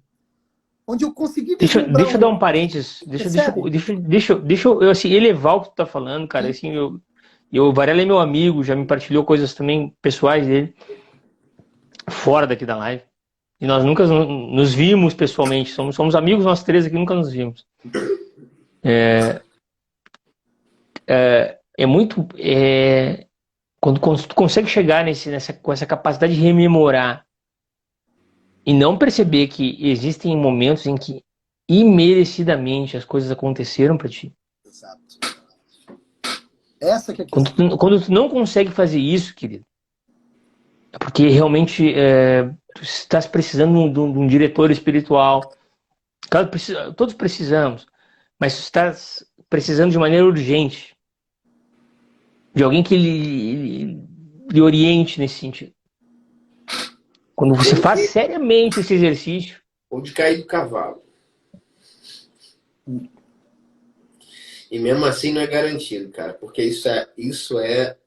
onde eu consegui... Deixa eu dar um parênteses, deixa eu assim, elevar o que tu tá falando, cara. Assim, o Varela é meu amigo, já me partilhou coisas também pessoais dele fora daqui da live. E nós nunca nos vimos pessoalmente. Somos amigos, nós três aqui nunca nos vimos. Quando tu consegue chegar com essa capacidade de rememorar e não perceber que existem momentos em que imerecidamente as coisas aconteceram para ti. Exato. Essa que é a quando tu não consegue fazer isso, querido, é porque realmente tu estás precisando de um diretor espiritual. Claro, todos precisamos, mas tu estás precisando de maneira urgente de alguém que lhe oriente nesse sentido. Quando você faz seriamente esse exercício. Ou de cair do cavalo. E mesmo assim não é garantido, cara, porque isso é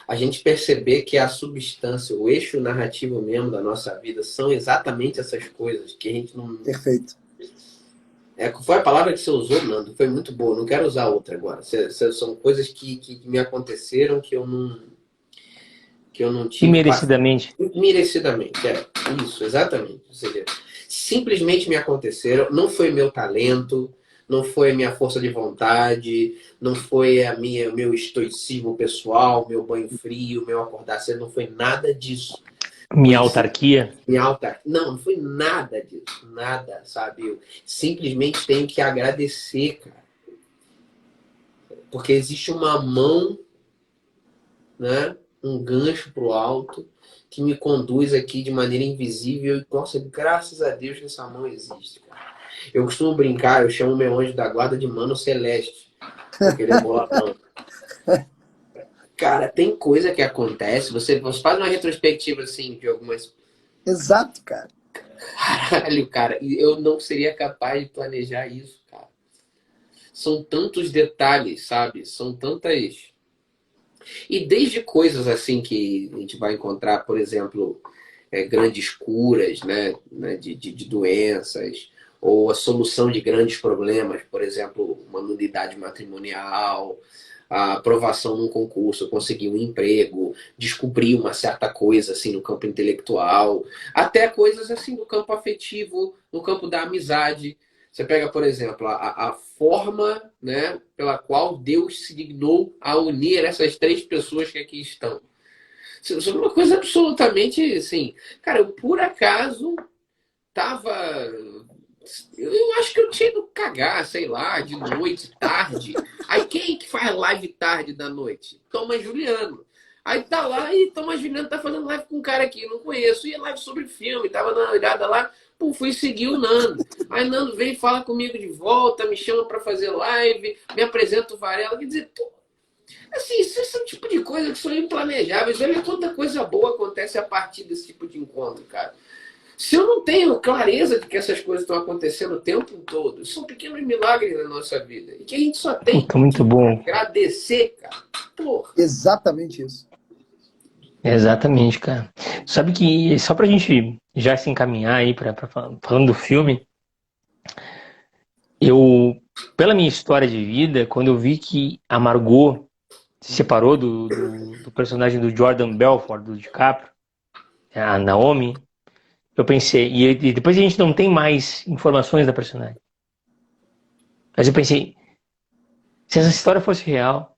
a gente perceber que a substância, o eixo narrativo mesmo da nossa vida são exatamente essas coisas que a gente não... Perfeito. Foi a palavra que você usou, Nando, foi muito boa, não quero usar outra agora. São coisas que me aconteceram que eu não tive... Imerecidamente. Merecidamente, isso, exatamente. Ou seja, simplesmente me aconteceram, não foi meu talento, não foi a minha força de vontade, não foi meu estoicismo pessoal, meu banho frio, meu acordar cedo, não foi nada disso. Minha autarquia? Não foi nada disso, nada, sabe? Eu simplesmente tenho que agradecer, cara. Porque existe uma mão, né? Um gancho pro alto que me conduz aqui de maneira invisível e, nossa, graças a Deus que essa mão existe, cara. Eu costumo brincar, eu chamo meu anjo da guarda de Mano Celeste, porque ele é boladão. Cara, tem coisa que acontece, você faz uma retrospectiva assim de algumas... Exato, cara. Caralho, cara, e eu não seria capaz de planejar isso, cara. São tantos detalhes, sabe? São tantas... E desde coisas assim que a gente vai encontrar, por exemplo, grandes curas, né, de doenças, ou a solução de grandes problemas, por exemplo, uma nulidade matrimonial, a aprovação num concurso, conseguir um emprego, descobrir uma certa coisa assim no campo intelectual, até coisas assim no campo afetivo, no campo da amizade. Você pega, por exemplo, a forma, né, pela qual Deus se dignou a unir essas três pessoas que aqui estão. Isso é uma coisa absolutamente, assim... Cara, eu por acaso tava... Eu acho que eu tinha ido cagar, sei lá, de noite, tarde. Aí quem que faz live tarde da noite? Thomas Juliano. Aí tá lá e Thomas Juliano tá fazendo live com um cara que eu não conheço. E live sobre filme, tava dando uma olhada lá. Pô, fui seguir o Nando. Aí Nando vem, fala comigo de volta, me chama pra fazer live, me apresenta o Varela. Quer dizer, pô, assim, isso é um tipo de coisa que são implanejáveis. Olha quanta coisa boa acontece a partir desse tipo de encontro, cara. Se eu não tenho clareza de que essas coisas estão acontecendo o tempo todo, são pequenos milagres na nossa vida. E que a gente só tem Puta, muito bom. agradecer, cara. Porra. Exatamente isso. Exatamente, cara. Sabe que, só pra gente já se encaminhar aí falando do filme, pela minha história de vida, quando eu vi que a Margot se separou do personagem do Jordan Belfort, do DiCaprio, a Naomi, eu pensei, e depois a gente não tem mais informações da personagem. Mas eu pensei, se essa história fosse real,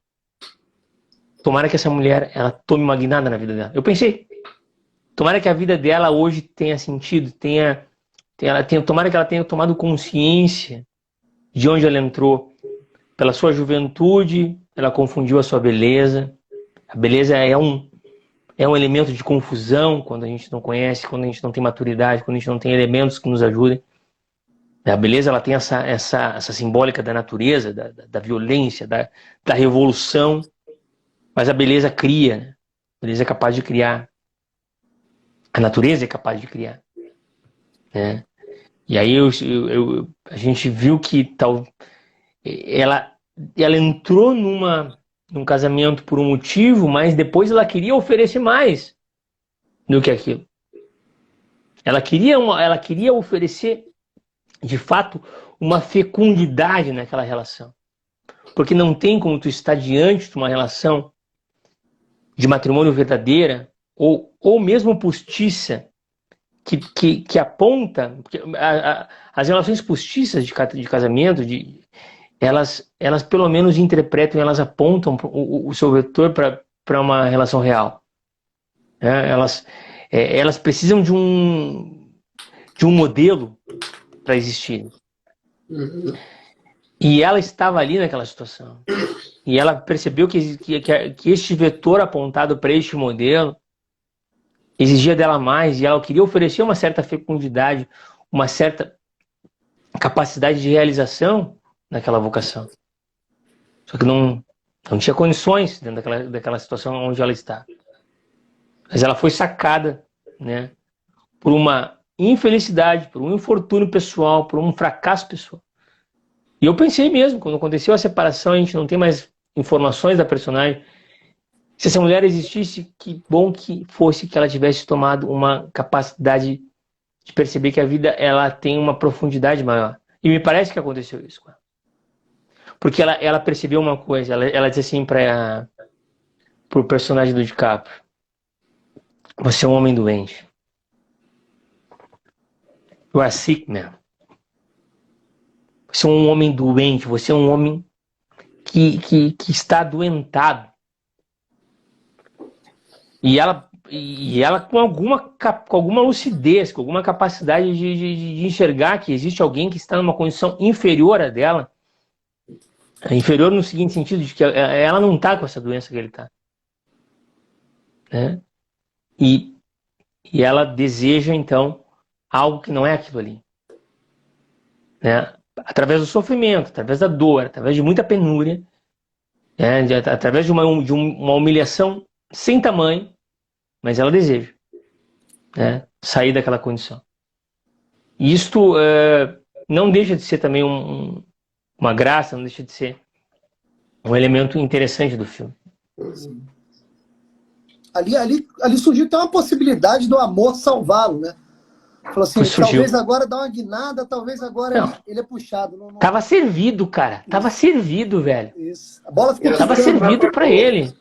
tomara que essa mulher, ela tome uma guinada na vida dela. Eu pensei, tomara que a vida dela hoje tenha sentido, tomara que ela tenha tomado consciência de onde ela entrou. Pela sua juventude, ela confundiu a sua beleza. A beleza é um elemento de confusão quando a gente não conhece, quando a gente não tem maturidade, quando a gente não tem elementos que nos ajudem. A beleza, ela tem essa simbólica da natureza, da violência, da revolução. Mas a beleza cria, né? A beleza é capaz de criar. A natureza é capaz de criar, né? E aí a gente viu que ela entrou num casamento por um motivo, mas depois ela queria oferecer mais do que aquilo. Ela queria oferecer, de fato, uma fecundidade naquela relação. Porque não tem como tu estar diante de uma relação de matrimônio verdadeira ou mesmo postiça que aponta... As relações postiças de casamento, elas pelo menos interpretam, elas apontam o seu vetor para uma relação real. Elas precisam de um modelo para existir. Uhum. E ela estava ali naquela situação. E ela percebeu que este vetor apontado para este modelo exigia dela mais, e ela queria oferecer uma certa fecundidade, uma certa capacidade de realização naquela vocação. Só que não tinha condições dentro daquela situação onde ela está. Mas ela foi sacada, né, por uma infelicidade, por um infortúnio pessoal, por um fracasso pessoal. E eu pensei mesmo, quando aconteceu a separação, a gente não tem mais informações da personagem. Se essa mulher existisse, que bom que fosse que ela tivesse tomado uma capacidade de perceber que a vida ela tem uma profundidade maior. E me parece que aconteceu isso com ela. Porque ela percebeu uma coisa, ela disse assim para o personagem do DiCaprio: você é um homem doente. You are sick, man. Você é um homem doente, você é um homem que está adoentado. E ela com alguma lucidez, com alguma capacidade de enxergar que existe alguém que está numa condição inferior à dela. Inferior no seguinte sentido, de que ela não está com essa doença que ele está. Né? E ela deseja, então, algo que não é aquilo ali. Né? Através do sofrimento, através da dor, através de muita penúria, né? Através de uma humilhação sem tamanho, mas ela deseja, né? Sair daquela condição. E isto não deixa de ser também uma graça, não deixa de ser um elemento interessante do filme. Ali surgiu até uma possibilidade do amor salvá-lo, né? Falou assim, talvez agora dá uma guinada, talvez agora ele é puxado. Não... Tava servido, cara. Isso. Tava servido, velho. Isso. A bola ficou tava servido pra ele.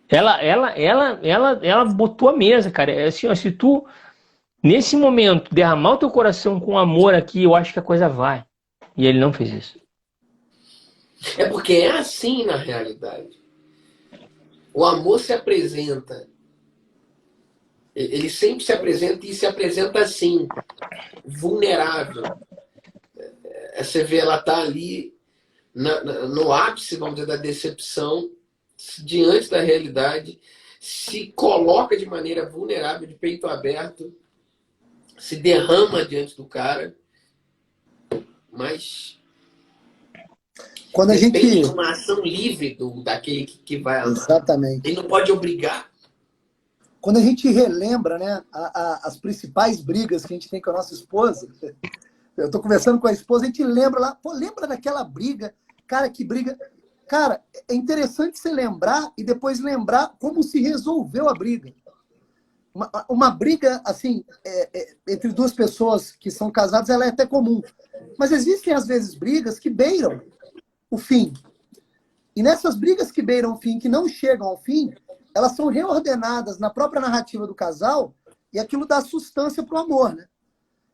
Ela botou a mesa, cara. É assim, ó, se tu, nesse momento, derramar o teu coração com amor aqui, eu acho que a coisa vai. E ele não fez isso. É porque é assim na realidade. O amor se apresenta. Ele sempre se apresenta e se apresenta assim, vulnerável. Você vê, ela tá ali no ápice, vamos dizer, da decepção, diante da realidade, se coloca de maneira vulnerável, de peito aberto, se derrama diante do cara, mas quando a gente depende de uma ação livre daquele que vai amar. Exatamente. Ele não pode obrigar. Quando a gente relembra, né, as principais brigas que a gente tem com a nossa esposa, eu tô conversando com a esposa, a gente lembra lá, pô, lembra daquela briga? Cara, que briga... Cara, é interessante você lembrar e depois lembrar como se resolveu a briga. Uma briga, assim, entre duas pessoas que são casadas, ela é até comum. Mas existem, às vezes, brigas que beiram o fim. E nessas brigas que beiram o fim, que não chegam ao fim, elas são reordenadas na própria narrativa do casal e aquilo dá sustância para o amor, né?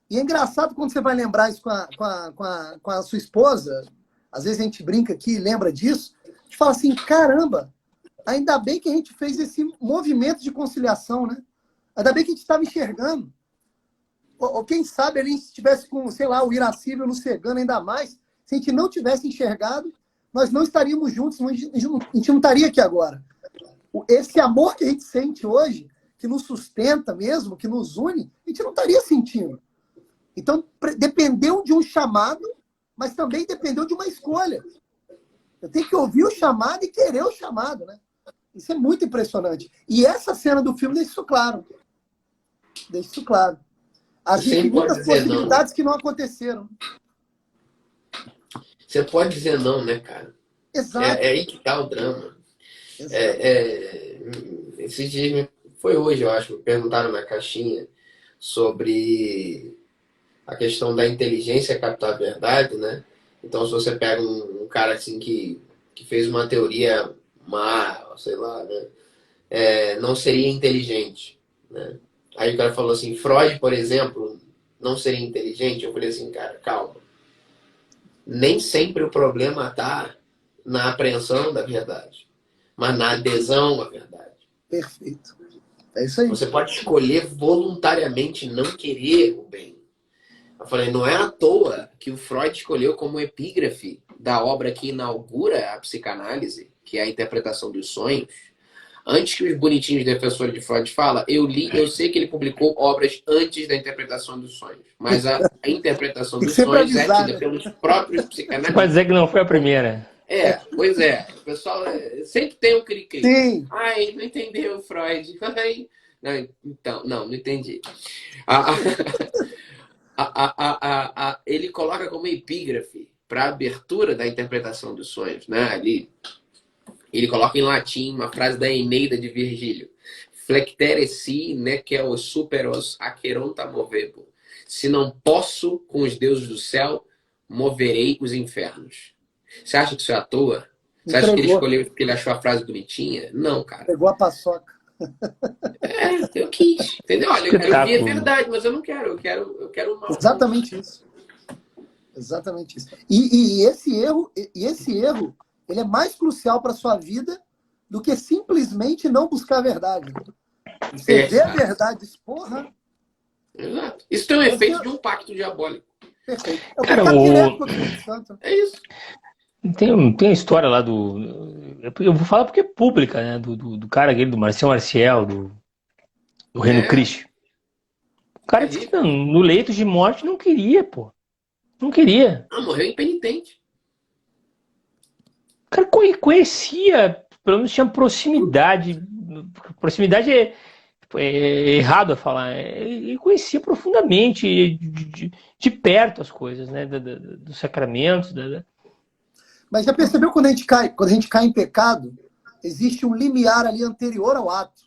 E é engraçado quando você vai lembrar isso com a sua esposa, às vezes a gente brinca aqui e lembra disso, a gente fala assim, caramba, ainda bem que a gente fez esse movimento de conciliação, né? Ainda bem que a gente estava enxergando. Ou quem sabe ali, se tivesse com, sei lá, o irascível nos cegando ainda mais, se a gente não tivesse enxergado, nós não estaríamos juntos, a gente não estaria aqui agora. Esse amor que a gente sente hoje, que nos sustenta mesmo, que nos une, a gente não estaria sentindo. Então, dependeu de um chamado, mas também dependeu de uma escolha. Eu tenho que ouvir o chamado e querer o chamado, né? Isso é muito impressionante. E essa cena do filme deixa isso claro. Deixa isso claro. Existem muitas possibilidades que não aconteceram. Você pode dizer não, né, cara? Exato. É aí que tá o drama. Esse dia, foi hoje, eu acho, me perguntaram na caixinha sobre a questão da inteligência captar a verdade, né? Então, se você pega um cara assim que fez uma teoria má, sei lá, né? Não seria inteligente, né? Aí o cara falou assim, Freud, por exemplo, não seria inteligente? Eu falei assim, cara, calma. Nem sempre o problema está na apreensão da verdade, mas na adesão à verdade. Perfeito. É isso aí. Você pode escolher voluntariamente não querer o bem. Eu falei, não é à toa que o Freud escolheu como epígrafe da obra que inaugura a psicanálise, que é a interpretação dos sonhos. Antes que os bonitinhos defensores de Freud falam, eu sei que ele publicou obras antes da interpretação dos sonhos. Mas a interpretação dos sonhos é tida pelos próprios psicanalistas. Pode dizer que não foi a primeira. Pois é. O pessoal sempre tem um cri-cri. Sim. Ai, não entendeu o Freud. Ai, Não, então, não entendi. A- ele coloca como epígrafe para a abertura da interpretação dos sonhos, né? Ali, ele coloca em latim uma frase da Eneida de Virgílio. Flectere si, ne que os superos aqueronta movebo. Se não posso com os deuses do céu, moverei os infernos. Você acha que isso é à toa? Você acha que ele escolheu porque ele achou a frase bonitinha? Não, cara. Pegou a paçoca. Eu quis, entendeu? Olha, eu vi a verdade, mas eu não quero. Eu quero o mal. Exatamente isso. Exatamente isso. E esse erro, ele é mais crucial para sua vida do que simplesmente não buscar a verdade. Você vê a verdade, porra. Exato. Isso tem um efeito de um pacto diabólico. Perfeito. Cara, é isso. Tem uma história lá do... Eu vou falar porque é pública, né? Do cara aquele, do Marcel Marcial, do Reino Cristo. O cara disse que no leito de morte não queria, pô. Não queria. Morreu impenitente. O cara conhecia, pelo menos tinha proximidade. Proximidade é errado a falar. Ele conhecia profundamente, de perto as coisas, né? Dos sacramentos. Mas já percebeu quando a gente cai em pecado, existe um limiar ali anterior ao ato.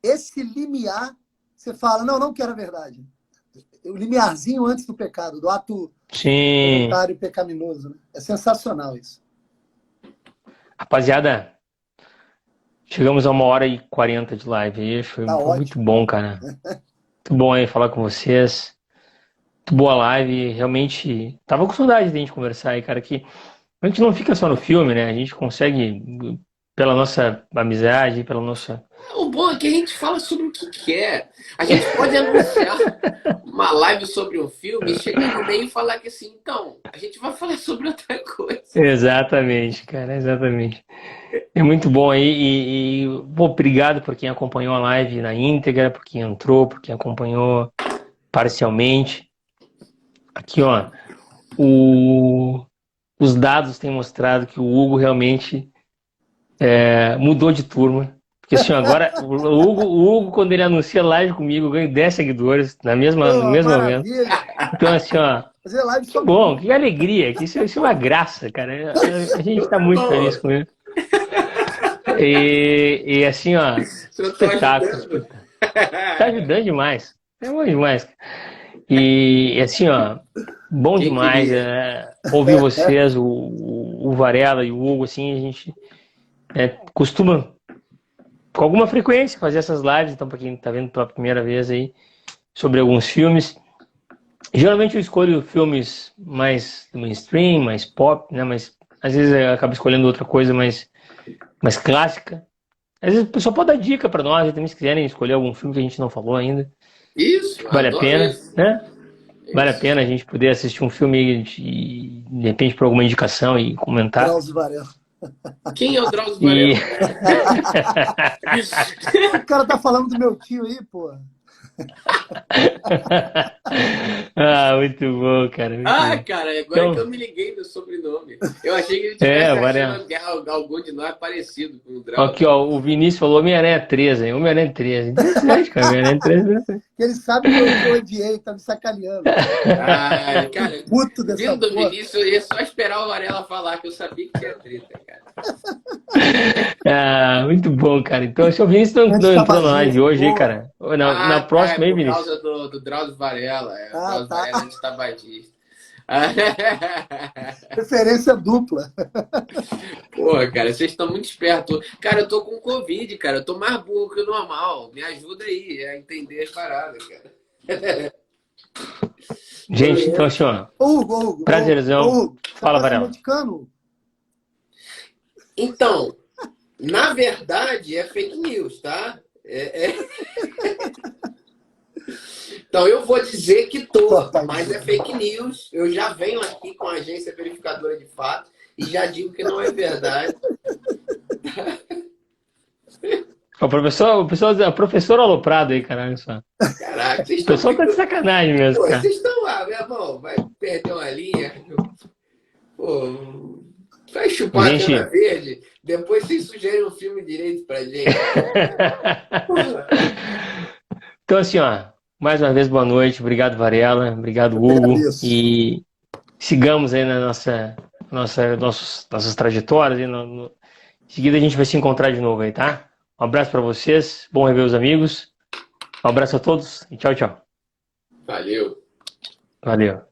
Esse limiar, você fala, não quero a verdade. O limiarzinho antes do pecado, do ato voluntário e pecaminoso. Né? É sensacional isso. Rapaziada, chegamos a 1h40 de live aí. Foi muito bom, cara. Muito bom aí falar com vocês. Muito boa live. Realmente, tava com saudade de a gente conversar aí, cara, que a gente não fica só no filme, né? A gente consegue, pela nossa amizade, pela nossa... O bom é que a gente fala sobre o que quer. A gente pode anunciar uma live sobre um filme e chegar no meio e falar que assim, então, a gente vai falar sobre outra coisa. Exatamente, cara, exatamente. É muito bom aí obrigado por quem acompanhou a live na íntegra, por quem entrou, por quem acompanhou parcialmente. Aqui, ó, os dados têm mostrado que o Hugo realmente mudou de turma. Porque assim, agora, o Hugo, quando ele anuncia live comigo, eu ganho 10 seguidores no mesmo momento. Então, assim, ó, que bom, que alegria, que isso é uma graça, cara. A gente tá muito feliz com isso. E assim, ó, espetáculo. Tá ajudando demais. É bom demais. E assim, ó, bom demais ouvir vocês, o Varela e o Hugo, assim, a gente costuma com alguma frequência fazer essas lives, então para quem tá vendo pela primeira vez aí, sobre alguns filmes. Geralmente eu escolho filmes mais mainstream, mais pop, né, mas às vezes eu acabo escolhendo outra coisa mais clássica. Às vezes o pessoal pode dar dica para nós, também se quiserem escolher algum filme que a gente não falou ainda. Isso, vale a pena, né? Vale a pena a gente poder assistir um filme de repente por alguma indicação e comentar. Drauzio Varela. Quem é o Drauzio Varela? O cara tá falando do meu tio aí, pô. Muito bom, cara. Muito bom. Cara, agora que eu me liguei no sobrenome. Eu achei que ele tivesse achando algum de nós parecido com o Drauzio. Aqui, ó, o Vinícius falou Homem-Aranha 13, hein? Homem-Aranha 13. Interessante, cara. Homem-Aranha 13. Ele sabe que eu odiei, tá me sacaneando. Cara, puto dessa vindo do Vinícius, eu ia só esperar o Varela falar que eu sabia que tinha treta, cara. Muito bom, cara. Então, se o Vinícius não entrou na live hoje, aí, cara. Na próxima, hein, Vinícius? Por causa do Drauzio Varela. O Drauzio Varela antes da Batista. Referência dupla. Porra, cara, vocês estão muito espertos. Cara, eu tô com Covid, cara. Eu tô mais burro que o normal. Me ajuda aí a entender as paradas, cara. Gente, então assim, ó. Hugo, prazerzão. Fala, Varela. Então, na verdade, é fake news, tá? Então, eu vou dizer que mas é fake news. Eu já venho aqui com a agência verificadora de fato e já digo que não é verdade. O professor aloprado aí, caralho, só. Caraca, vocês estão... O pessoal tá de sacanagem mesmo, cara. Vocês estão lá, meu irmão, vai perder uma linha. Pô, Vai chupar a Gente... cana verde, depois vocês sugerem um filme direito pra gente. Então, assim, ó, mais uma vez, boa noite. Obrigado, Varela. Obrigado, Eu que Hugo. agradeço. E sigamos aí na nossas trajetórias. Em seguida, a gente vai se encontrar de novo aí, tá? Um abraço para vocês. Bom rever os amigos. Um abraço a todos e tchau, tchau. Valeu. Valeu.